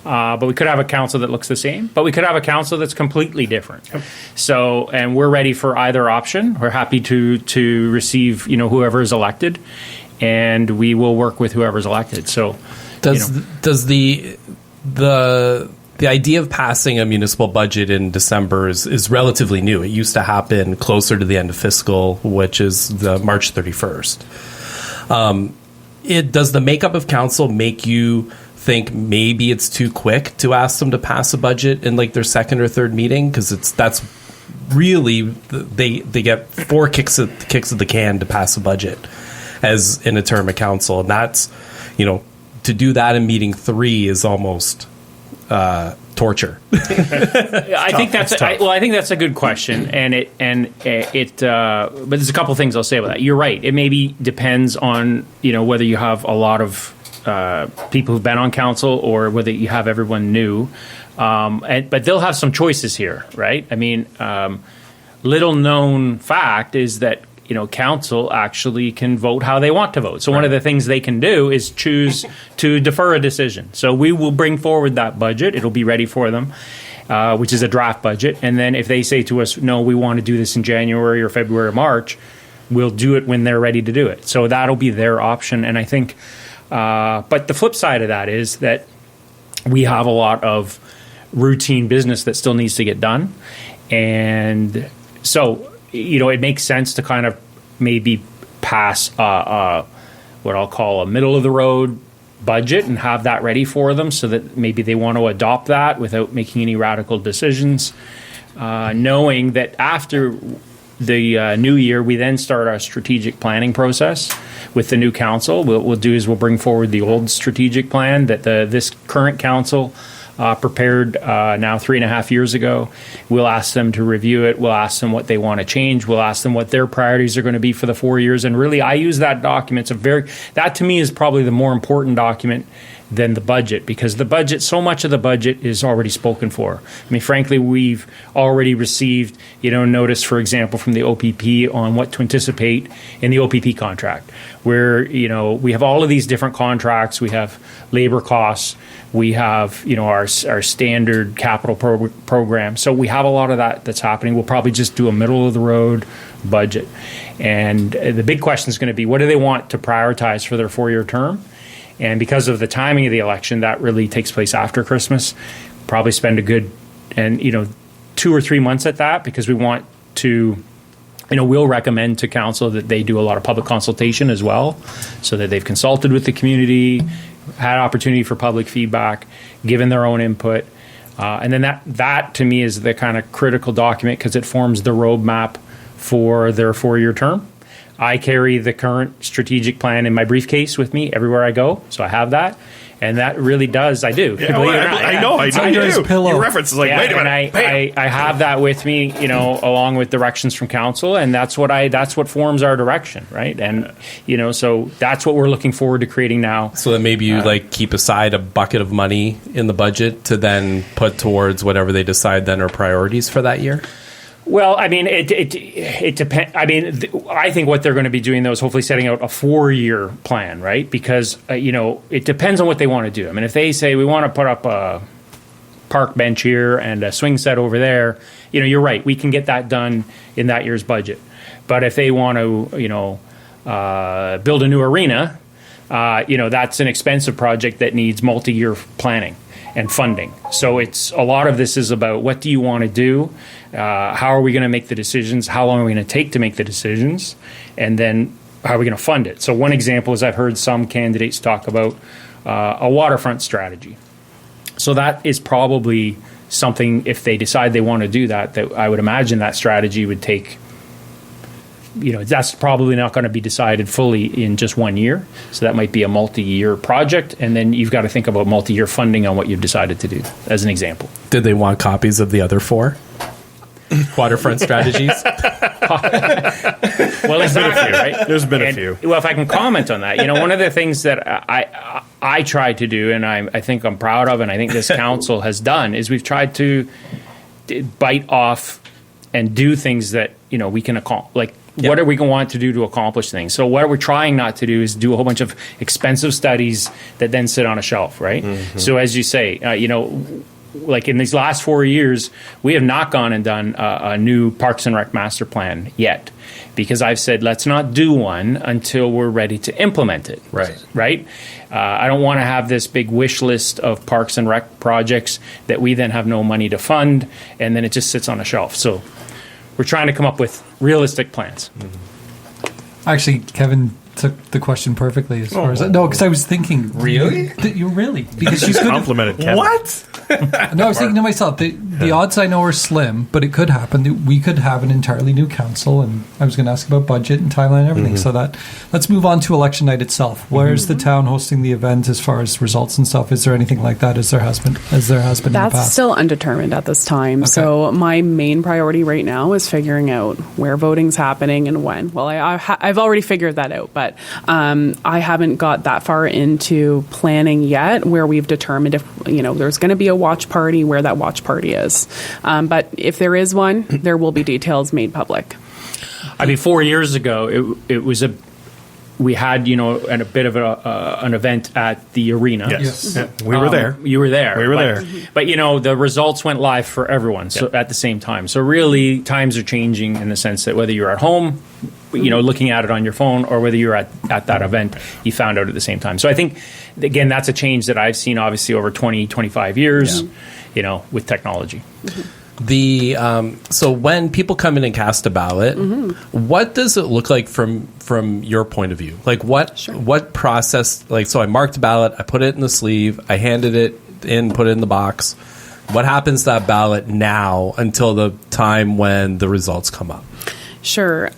But we could have a council that looks the same, but we could have a council that's completely different. So, and we're ready for either option. We're happy to receive, whoever is elected, and we will work with whoever's elected. So does the idea of passing a municipal budget in December is relatively new. It used to happen closer to the end of fiscal, which is the March 31st. Does the makeup of council make you think maybe it's too quick to ask them to pass a budget in like their second or third meeting? Because that's really they get 4 kicks of the can to pass a budget as in a term of council, and that's to do that in meeting 3 is almost torture. I think that's a good question, but there's a couple things I'll say about that. You're right. It maybe depends on whether you have a lot of people who've been on council or whether you have everyone new. But they'll have some choices here, right? I mean, little known fact is that council actually can vote how they want to vote. So one of the things they can do is choose to defer a decision. So we will bring forward that budget. It'll be ready for them, which is a draft budget. And then if they say to us, no, we want to do this in January or February or March, we'll do it when they're ready to do it. So that'll be their option. And I think, but the flip side of that is that we have a lot of routine business that still needs to get done. And so it makes sense to kind of maybe pass what I'll call a middle-of-the-road budget and have that ready for them so that maybe they want to adopt that without making any radical decisions, knowing that after the new year, we then start our strategic planning process with the new council. What we'll do is we'll bring forward the old strategic plan that this current council prepared now 3.5 years ago. We'll ask them to review it. We'll ask them what they want to change. We'll ask them what their priorities are going to be for the 4 years. And really, I use that document. That to me is probably the more important document than the budget, because the budget, so much of the budget is already spoken for. I mean, frankly, we've already received, notice, for example, from the OPP on what to anticipate in the OPP contract, where, we have all of these different contracts. We have labor costs. We have, our standard capital program. So we have a lot of that's happening. We'll probably just do a middle of the road budget. And the big question is going to be, what do they want to prioritize for their 4-year term? And because of the timing of the election, that really takes place after Christmas. Probably spend a good, 2 or 3 months at that, because we want to, we'll recommend to council that they do a lot of public consultation as well, so that they've consulted with the community, had opportunity for public feedback, given their own input. And then that to me is the kind of critical document, because it forms the roadmap for their 4-year term. I carry the current strategic plan in my briefcase with me everywhere I go, so I have that. And that really does, I do. Yeah, I know you do. Your reference is like, wait a minute. I have that with me, along with directions from council, and that's what forms our direction, right? And, so that's what we're looking forward to creating now. So then maybe you keep aside a bucket of money in the budget to then put towards whatever they decide then are priorities for that year? Well, I mean, it depends. I mean, I think what they're going to be doing, though, is hopefully setting out a 4-year plan, right? Because, it depends on what they want to do. I mean, if they say we want to put up a park bench here and a swing set over there, you're right. We can get that done in that year's budget. But if they want to, build a new arena, that's an expensive project that needs multi-year planning and funding. So a lot of this is about, what do you want to do? How are we going to make the decisions? How long are we going to take to make the decisions? And then how are we going to fund it? So one example is, I've heard some candidates talk about a waterfront strategy. So that is probably something, if they decide they want to do that I would imagine that strategy would take, that's probably not going to be decided fully in just 1 year. So that might be a multi-year project. And then you've got to think about multi-year funding on what you've decided to do, as an example. Did they want copies of the other 4 waterfront strategies? Well, there's been a few, right? There's been a few. Well, if I can comment on that, one of the things that I tried to do, and I think I'm proud of, and I think this council has done, is we've tried to bite off and do things that, we can accomplish. What are we going to want to do to accomplish things? So what we're trying not to do is do a whole bunch of expensive studies that then sit on a shelf, right? Mm-hmm. So as you say, in these last 4 years, we have not gone and done a new Parks and Rec master plan yet, because I've said, let's not do one until we're ready to implement it. Right? I don't want to have this big wish list of Parks and Rec projects that we then have no money to fund, and then it just sits on a shelf. So we're trying to come up with realistic plans. Mm-hmm. Actually, Kevin took the question perfectly as far as no, because I was thinking, really, you really, because she's complimented Kevin. What? No, I was thinking to myself, the odds I know are slim, but it could happen. We could have an entirely new council, and I was going to ask about budget and timeline and everything. Mm-hmm. So let's move on to election night itself. Where's the town hosting the event as far as results and stuff? Is there anything like that? As there has been in the past? That's still undetermined at this time. Okay. So my main priority right now is figuring out where voting's happening and when. Well, I've already figured that out, but I haven't got that far into planning yet, where we've determined if there's going to be a watch party, where that watch party is. But if there is one, there will be details made public. I mean, 4 years ago, we had a bit of an event at the arena. Yes. Yeah. We were there. You were there. We were there. But the results went live for everyone. So at the same time. So really, times are changing in the sense that whether you're at home, looking at it on your phone, or whether you're at that event, you found out at the same time. So I think, again, that's a change that I've seen obviously over 20, 25 years, with technology. Mm-hmm. So when people come in and cast a ballot, what does it look like from your point of view? Like what process? So I marked a ballot, I put it in the sleeve, I handed it in, put it in the box. What happens to that ballot now until the time when the results come up? Sure.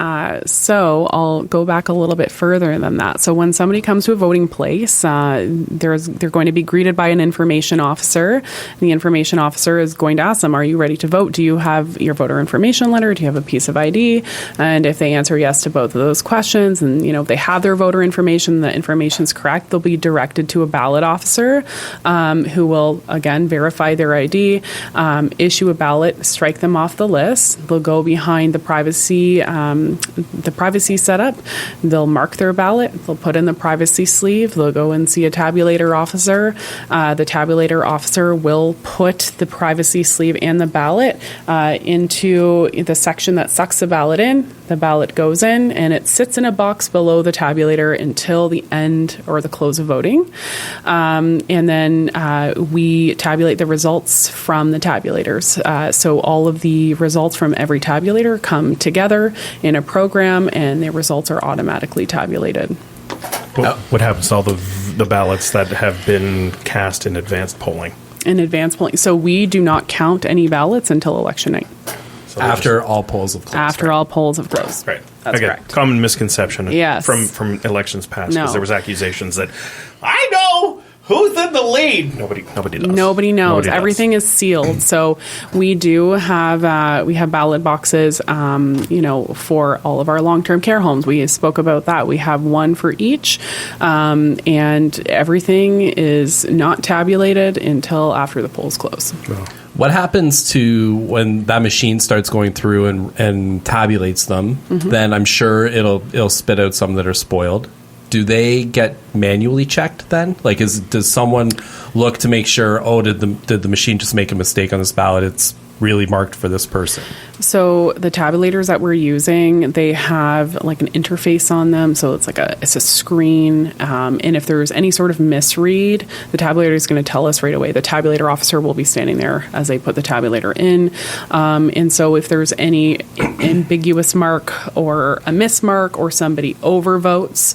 So I'll go back a little bit further than that. So when somebody comes to a voting place, they're going to be greeted by an information officer. The information officer is going to ask them, are you ready to vote? Do you have your voter information letter? Do you have a piece of ID? And if they answer yes to both of those questions, and if they have their voter information, the information's correct, they'll be directed to a ballot officer who will, again, verify their ID, issue a ballot, strike them off the list. They'll go behind the privacy setup. They'll mark their ballot. They'll put in the privacy sleeve. They'll go and see a tabulator officer. The tabulator officer will put the privacy sleeve and the ballot into the section that sucks the ballot in. The ballot goes in, and it sits in a box below the tabulator until the end or the close of voting. And then we tabulate the results from the tabulators. So all of the results from every tabulator come together in a program, and the results are automatically tabulated. What happens to all the ballots that have been cast in advanced polling? In advanced polling. So we do not count any ballots until election night. So After all polls have closed. After all polls have closed. Right. That's Okay. correct. Common misconception Yes. from elections past, because No. there was accusations that I know who's in the lead. Nobody does. Nobody knows. Nobody does. Everything is sealed. So we do have we have ballot boxes, for all of our long-term care homes. We spoke about that. We have one for each, and everything is not tabulated until after the polls close. What happens to when that machine starts going through and tabulates them? Then I'm sure it'll spit out some that are spoiled. Do they get manually checked then? Like, does someone look to make sure? Oh, did the machine just make a mistake on this ballot? It's really marked for this person. So the tabulators that we're using, they have like an interface on them. So it's a screen. And if there's any sort of misread, the tabulator is going to tell us right away. The tabulator officer will be standing there as they put the tabulator in. And so if there's any ambiguous mark or a mismark or somebody overvotes,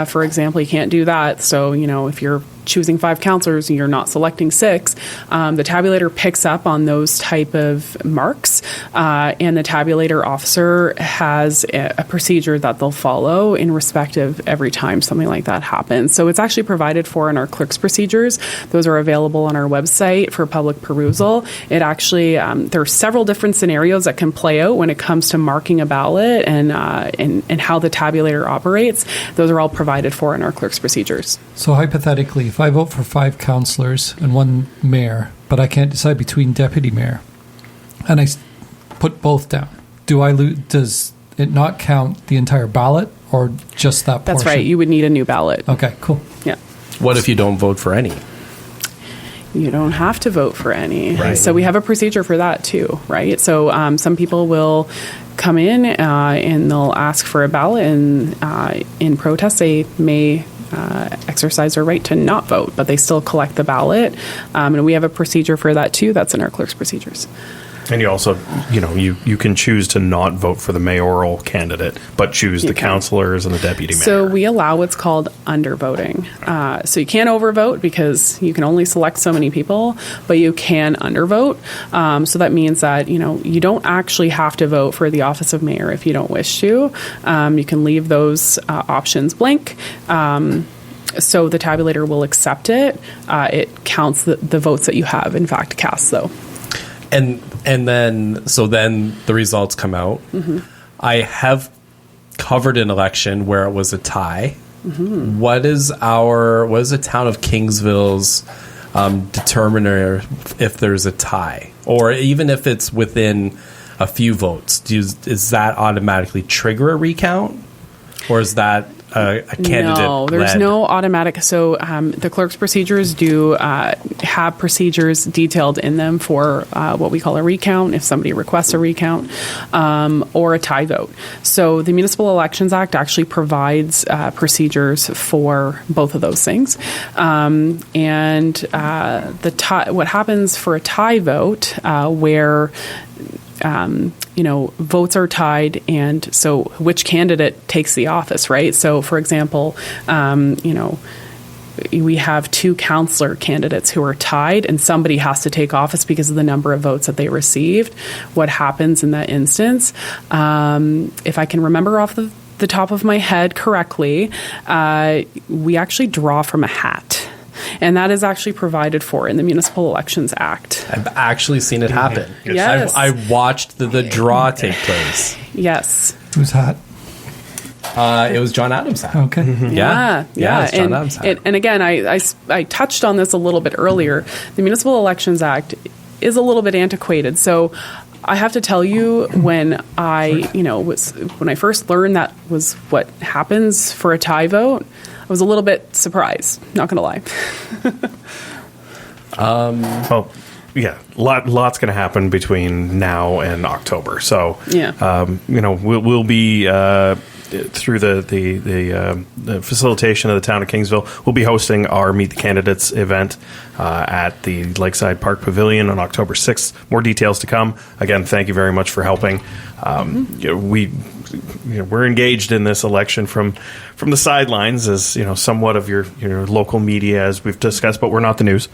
for example, you can't do that. So, if you're choosing 5 counselors and you're not selecting 6, the tabulator picks up on those type of marks, and the tabulator officer has a procedure that they'll follow in respect of every time something like that happens. So it's actually provided for in our clerk's procedures. Those are available on our website for public perusal. It actually, there are several different scenarios that can play out when it comes to marking a ballot and how the tabulator operates. Those are all provided for in our clerk's procedures. So hypothetically, if I vote for 5 councillors and 1 mayor, but I can't decide between deputy mayor, and I put both down, does it not count the entire ballot or just that portion? That's right. You would need a new ballot. Okay, cool. Yeah. What if you don't vote for any? You don't have to vote for any. Right. So we have a procedure for that too, right? So some people will come in and they'll ask for a ballot, and in protest they may exercise their right to not vote, but they still collect the ballot. And we have a procedure for that too. That's in our clerk's procedures. And you also, you can choose to not vote for the mayoral candidate, but choose the councillors and the deputy mayor. So we allow what's called undervoting. So you can't overvote because you can only select so many people, but you can undervote. So that means that, you don't actually have to vote for the office of mayor if you don't wish to. You can leave those options blank. So the tabulator will accept it. It counts the votes that you have, in fact, cast, though. And then the results come out. I have covered an election where it was a tie. What is the town of Kingsville's determiner if there's a tie, or even if it's within a few votes? Is that automatically trigger a recount, or is that a candidate? No, there's no automatic. So the clerk's procedures do have procedures detailed in them for what we call a recount, if somebody requests a recount, or a tie vote. So the Municipal Elections Act actually provides procedures for both of those things. And what happens for a tie vote where votes are tied, and so which candidate takes the office, right? So, for example, we have 2 councillor candidates who are tied, and somebody has to take office because of the number of votes that they received. What happens in that instance? If I can remember off the top of my head correctly, we actually draw from a hat. And that is actually provided for in the Municipal Elections Act. I've actually seen it happen. Yes. I watched the draw take place. Yes. Whose hat? It was John Adams' hat. Okay. Yeah, it's John Adams' hat. And again, I touched on this a little bit earlier. The Municipal Elections Act is a little bit antiquated. So I have to tell you, when I first learned that was what happens for a tie vote, I was a little bit surprised, not going to lie. Well, yeah, lots going to happen between now and October. So, Yeah. We'll be through the facilitation of the town of Kingsville. We'll be hosting our Meet the Candidates event at the Lakeside Park Pavilion on October 6th. More details to come. Again, thank you very much for helping. We're engaged in this election from the sidelines as somewhat of your local media, as we've discussed, but we're not the news.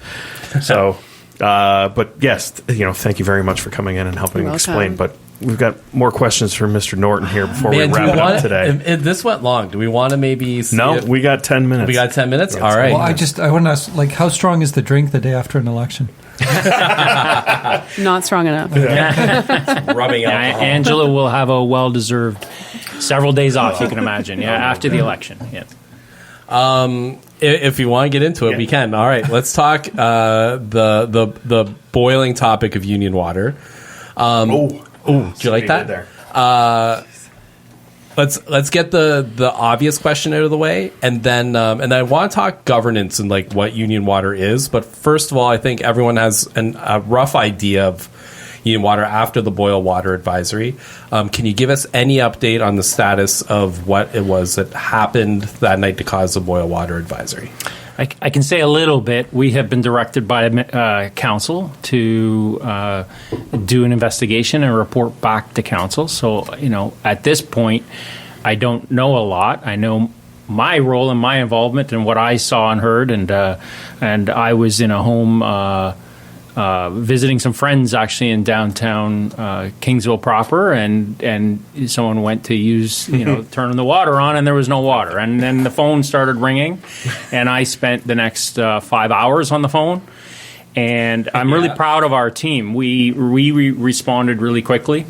So, but yes, thank you very much for coming in and helping You're explain. welcome. But we've got more questions for Mr. Norton here before we Man, do wrap we it up wanna- today. This went long. Do we want to maybe see No, if- we got 10 minutes. we got 10 minutes? Yeah, All right. Well, I want to ask, how strong is the drink the day after an election? Not strong enough. Rubbing Yeah, alcohol. Angela will have a well-deserved several days off, you can imagine, after the election. Yeah. If you want to get into it, we can. All right, let's talk the boiling topic of Union Water. Did you like that? There. Let's get the obvious question out of the way, and then I want to talk governance and like what Union Water is. But first of all, I think everyone has a rough idea of Union Water after the boil water advisory. Can you give us any update on the status of what it was that happened that night to cause the boil water advisory? I can say a little bit. We have been directed by council to do an investigation and report back to council. So, at this point, I don't know a lot. I know my role and my involvement and what I saw and heard, and I was in a home visiting some friends actually in downtown Kingsville proper, and someone went to use, turning the water on, and there was no water. And then the phone started ringing, and I spent the next 5 hours on the phone. And I'm really proud of our team. We responded really quickly.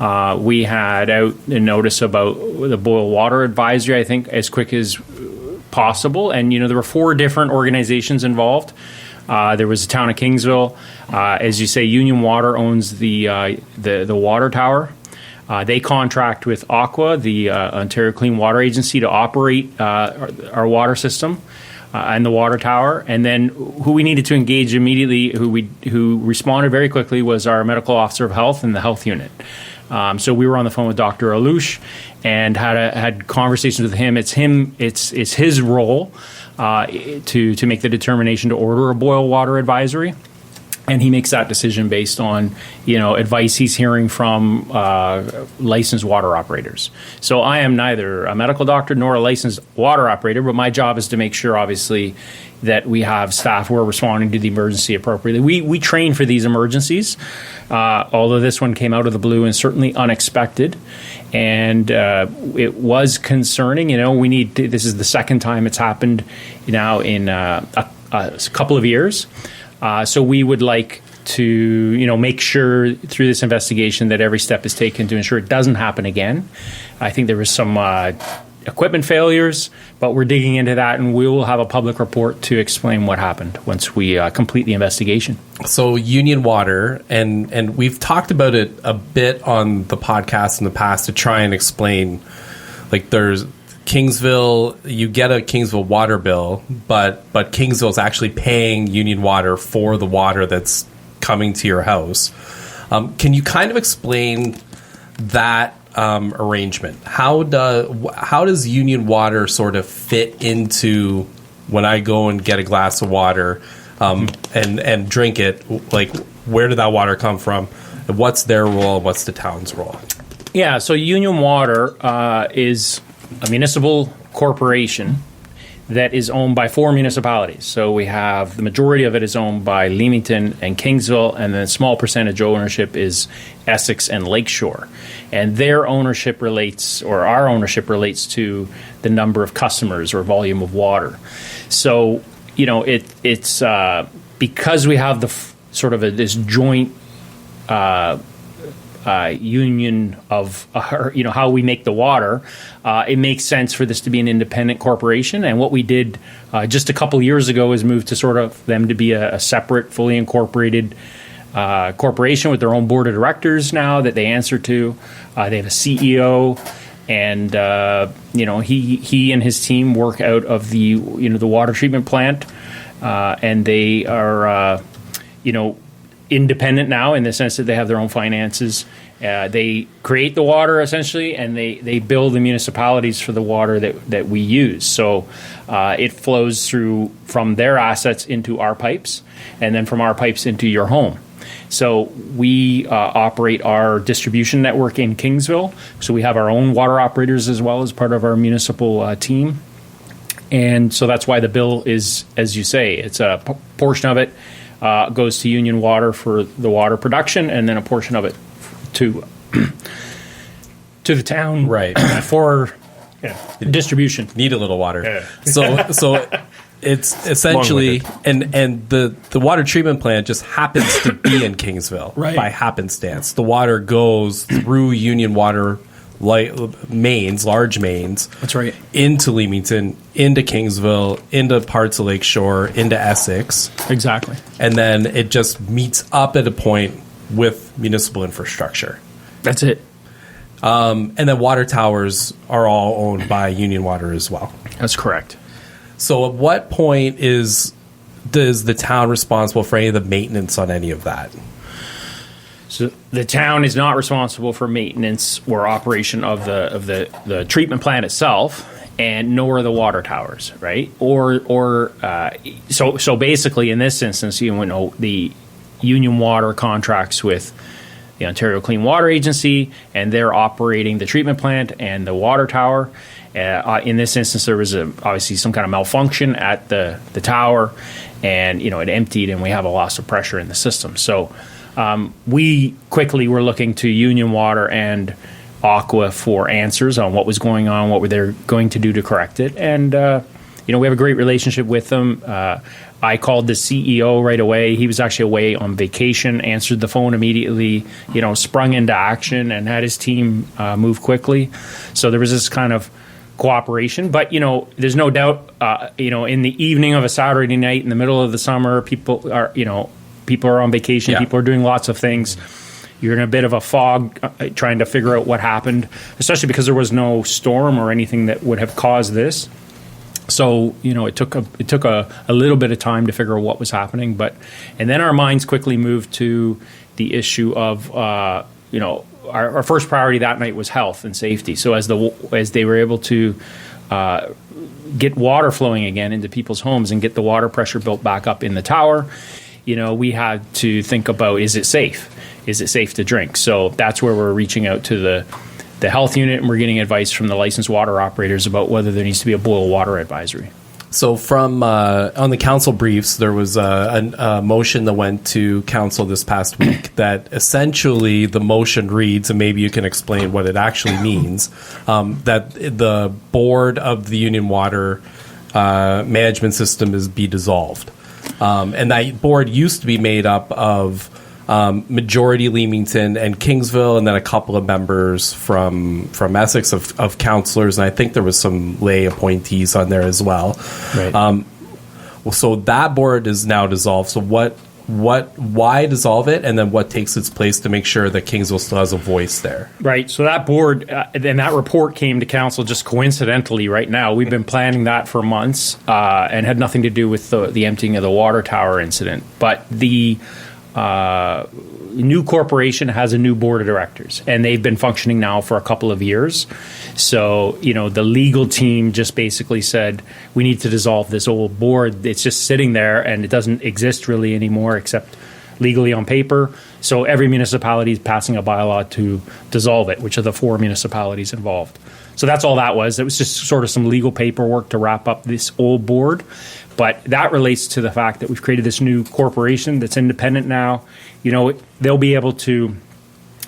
We had out a notice about the boil water advisory, I think, as quick as possible. And, there were 4 different organizations involved. There was the town of Kingsville. As you say, Union Water owns the water tower. They contract with Aqua, the Ontario Clean Water Agency, to operate our water system and the water tower. And then who we needed to engage immediately, who responded very quickly, was our medical officer of health and the health unit. So we were on the phone with Dr. Alouche and had conversations with him. It's his role to make the determination to order a boil water advisory, and he makes that decision based on advice he's hearing from licensed water operators. So I am neither a medical doctor nor a licensed water operator, but my job is to make sure, obviously, that we have staff who are responding to the emergency appropriately. We train for these emergencies, although this one came out of the blue and certainly unexpected. And it was concerning. This is the second time it's happened now in a couple of years. So we would like to, make sure through this investigation that every step is taken to ensure it doesn't happen again. I think there was some equipment failures, but we're digging into that, and we will have a public report to explain what happened once we complete the investigation. So Union Water, and we've talked about it a bit on the podcast in the past to try and explain, like there's Kingsville, you get a Kingsville water bill, but Kingsville is actually paying Union Water for the water that's coming to your house. Can you kind of explain that arrangement? How does Union Water sort of fit into when I go and get a glass of water and drink it? Like, where did that water come from? What's their role? What's the town's role? Yeah, so Union Water is a municipal corporation that is owned by 4 municipalities. So we have the majority of it is owned by Leamington and Kingsville, and then a small percentage ownership is Essex and Lakeshore. And their ownership relates, or our ownership relates to the number of customers or volume of water. So, it's because we have the sort of this joint union of how we make the water, it makes sense for this to be an independent corporation. And what we did just a couple years ago is move to sort of them to be a separate, fully incorporated corporation with their own board of directors now that they answer to. They have a CEO, and he and his team work out of the water treatment plant, and they are independent now in the sense that they have their own finances. They create the water essentially, and they bill the municipalities for the water that we use. So it flows through from their assets into our pipes, and then from our pipes into your home. So we operate our distribution network in Kingsville. So we have our own water operators as well as part of our municipal team. And so that's why the bill is, as you say, it's a portion of it goes to Union Water for the water production, and then a portion of it to the town, right, for distribution. Need a little water. Yeah. So it's essentially, and the water treatment plant just happens to be in Kingsville, right, by happenstance. The water goes through Union Water mains, large mains. That's right. Into Leamington, into Kingsville, into parts of Lakeshore, into Essex. Exactly. And then it just meets up at a point with municipal infrastructure. That's it. And then water towers are all owned by Union Water as well. That's correct. So at what point is the town responsible for any of the maintenance on any of that? So the town is not responsible for maintenance or operation of the treatment plant itself, and nor the water towers, right? So basically, in this instance, the Union Water contracts with the Ontario Clean Water Agency, and they're operating the treatment plant and the water tower. In this instance, there was obviously some kind of malfunction at the tower, and it emptied, and we have a loss of pressure in the system. So we quickly were looking to Union Water and Aqua for answers on what was going on, what were they going to do to correct it, and we have a great relationship with them. I called the CEO right away. He was actually away on vacation, answered the phone immediately, sprung into action and had his team move quickly. So there was this kind of cooperation. But, there's no doubt, in the evening of a Saturday night in the middle of the summer, people are on vacation. Yeah. People are doing lots of things. You're in a bit of a fog trying to figure out what happened, especially because there was no storm or anything that would have caused this. So, it took a little bit of time to figure out what was happening. And then our minds quickly moved to the issue of, our first priority that night was health and safety. So as they were able to get water flowing again into people's homes and get the water pressure built back up in the tower, we had to think about, is it safe? Is it safe to drink? So that's where we're reaching out to the health unit, and we're getting advice from the licensed water operators about whether there needs to be a boil water advisory. So from on the council briefs, there was a motion that went to council this past week that essentially the motion reads, and maybe you can explain what it actually means, that the board of the Union Water management system is be dissolved. And that board used to be made up of majority Leamington and Kingsville, and then a couple of members from Essex of councillors, and I think there was some lay appointees on there as well. Right. So that board is now dissolved. So why dissolve it, and then what takes its place to make sure that Kingsville still has a voice there? Right. So that board and that report came to council just coincidentally right now. We've been planning that for months and had nothing to do with the emptying of the water tower incident. But the new corporation has a new board of directors, and they've been functioning now for a couple of years. So, the legal team just basically said, we need to dissolve this old board. It's just sitting there, and it doesn't exist really anymore except legally on paper. So every municipality is passing a bylaw to dissolve it, which are the 4 municipalities involved. So that's all that was. It was just sort of some legal paperwork to wrap up this old board. But that relates to the fact that we've created this new corporation that's independent now. They'll be able to,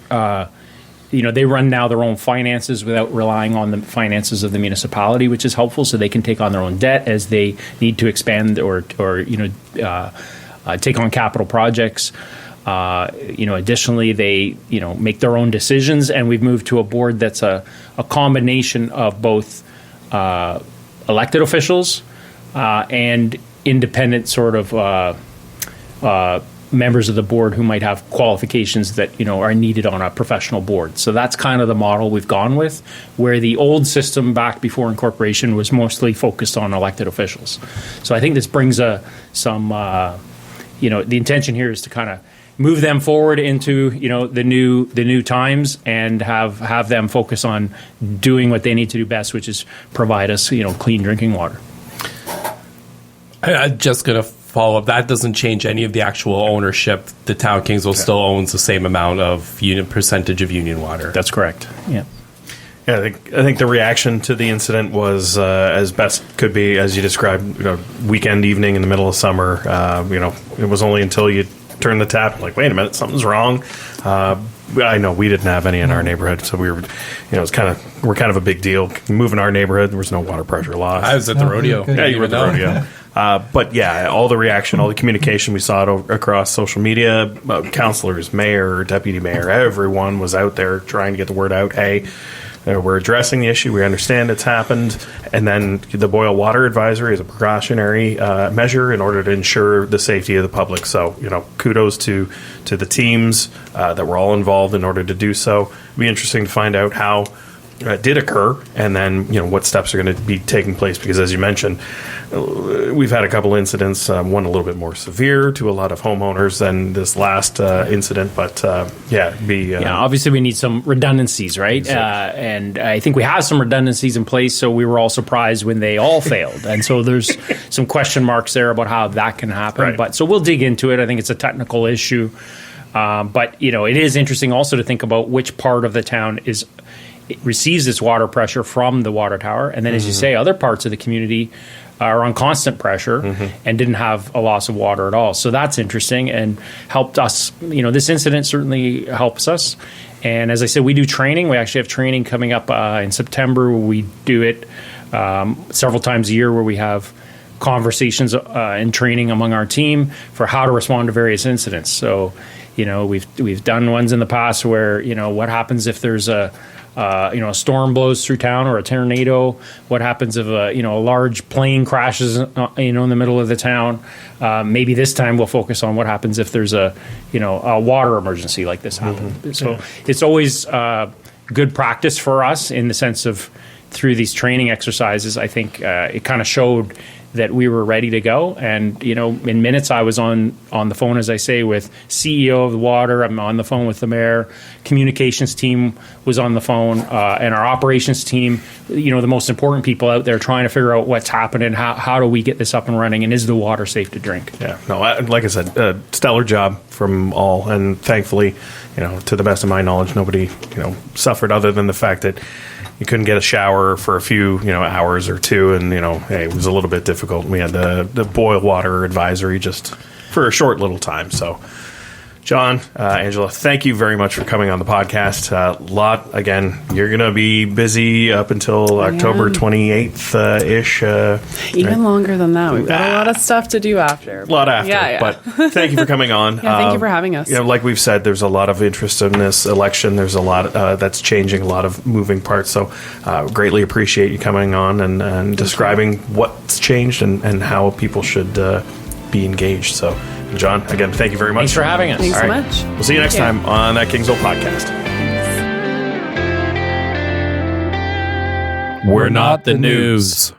they run now their own finances without relying on the finances of the municipality, which is helpful. So they can take on their own debt as they need to expand or take on capital projects. Additionally, they, make their own decisions, and we've moved to a board that's a combination of both elected officials and independent sort of members of the board who might have qualifications that, are needed on a professional board. So that's kind of the model we've gone with, where the old system back before incorporation was mostly focused on elected officials. So I think this brings the intention here is to kind of move them forward into the new times and have them focus on doing what they need to do best, which is provide us clean drinking water. I'm just going to follow up. That doesn't change any of the actual ownership. The town of Kingsville still owns the same amount of percentage of Union Water. That's correct. Yeah. Yeah, I think the reaction to the incident was as best could be, as you described. Weekend evening in the middle of summer. It was only until you turn the tap, like, wait a minute, something's wrong. I know we didn't have any in our neighborhood, so we were, we're kind of a big deal. Moving our neighborhood, there was no water pressure loss. I was at the rodeo. Okay. Yeah, you were at the rodeo. But yeah, all the reaction, all the communication, we saw it across social media. Councilors, mayor, deputy mayor, everyone was out there trying to get the word out. Hey, we're addressing the issue. We understand it's happened. And then the boil water advisory is a precautionary measure in order to ensure the safety of the public. So, kudos to the teams that were all involved in order to do so. It'd be interesting to find out how it did occur, and then what steps are going to be taking place, because as you mentioned, we've had a couple incidents, one a little bit more severe to a lot of homeowners than this last incident, but obviously we need some redundancies, right? Exactly. And I think we have some redundancies in place, so we were all surprised when they all failed, and so there's some question marks there about how that can happen. Right. But so we'll dig into it. I think it's a technical issue, but it is interesting also to think about which part of the town it receives its water pressure from the water tower. And then, as you say, other parts of the community are on constant pressure and didn't have a loss of water at all. So that's interesting and helped us. This incident certainly helps us. And as I said, we do training. We actually have training coming up in September. We do it several times a year, where we have conversations and training among our team for how to respond to various incidents. So, we've done ones in the past where, what happens if there's a storm blows through town, or a tornado? What happens if a large plane crashes in the middle of the town? Maybe this time we'll focus on what happens if there's a water emergency like this happened. So it's always good practice for us in the sense of, through these training exercises, I think it kind of showed that we were ready to go. And, in minutes I was on the phone, as I say, with CEO of the water. I'm on the phone with the mayor. Communications team was on the phone, and our operations team, the most important people out there trying to figure out what's happening, how do we get this up and running, and is the water safe to drink? Yeah, no, like I said, stellar job from all. And thankfully, to the best of my knowledge, nobody, suffered, other than the fact that you couldn't get a shower for a few, hours or two, and it was a little bit difficult. We had the boil water advisory just for a short little time. So, John, Angela, thank you very much for coming on the podcast. Again, you're going to be busy up until October 28th ish. Even longer than that. We've got a lot of stuff to do after. A lot after. Yeah. But thank you for coming on. Thank you for having us. Like we've said, there's a lot of interest in this election. There's a lot that's changing, a lot of moving parts. So greatly appreciate you coming on and describing what's changed and how people should be engaged. So, John, again, thank you very much. Thanks for having us. Thanks so much. We'll see you next time on That Kingsville Podcast. We're not the news.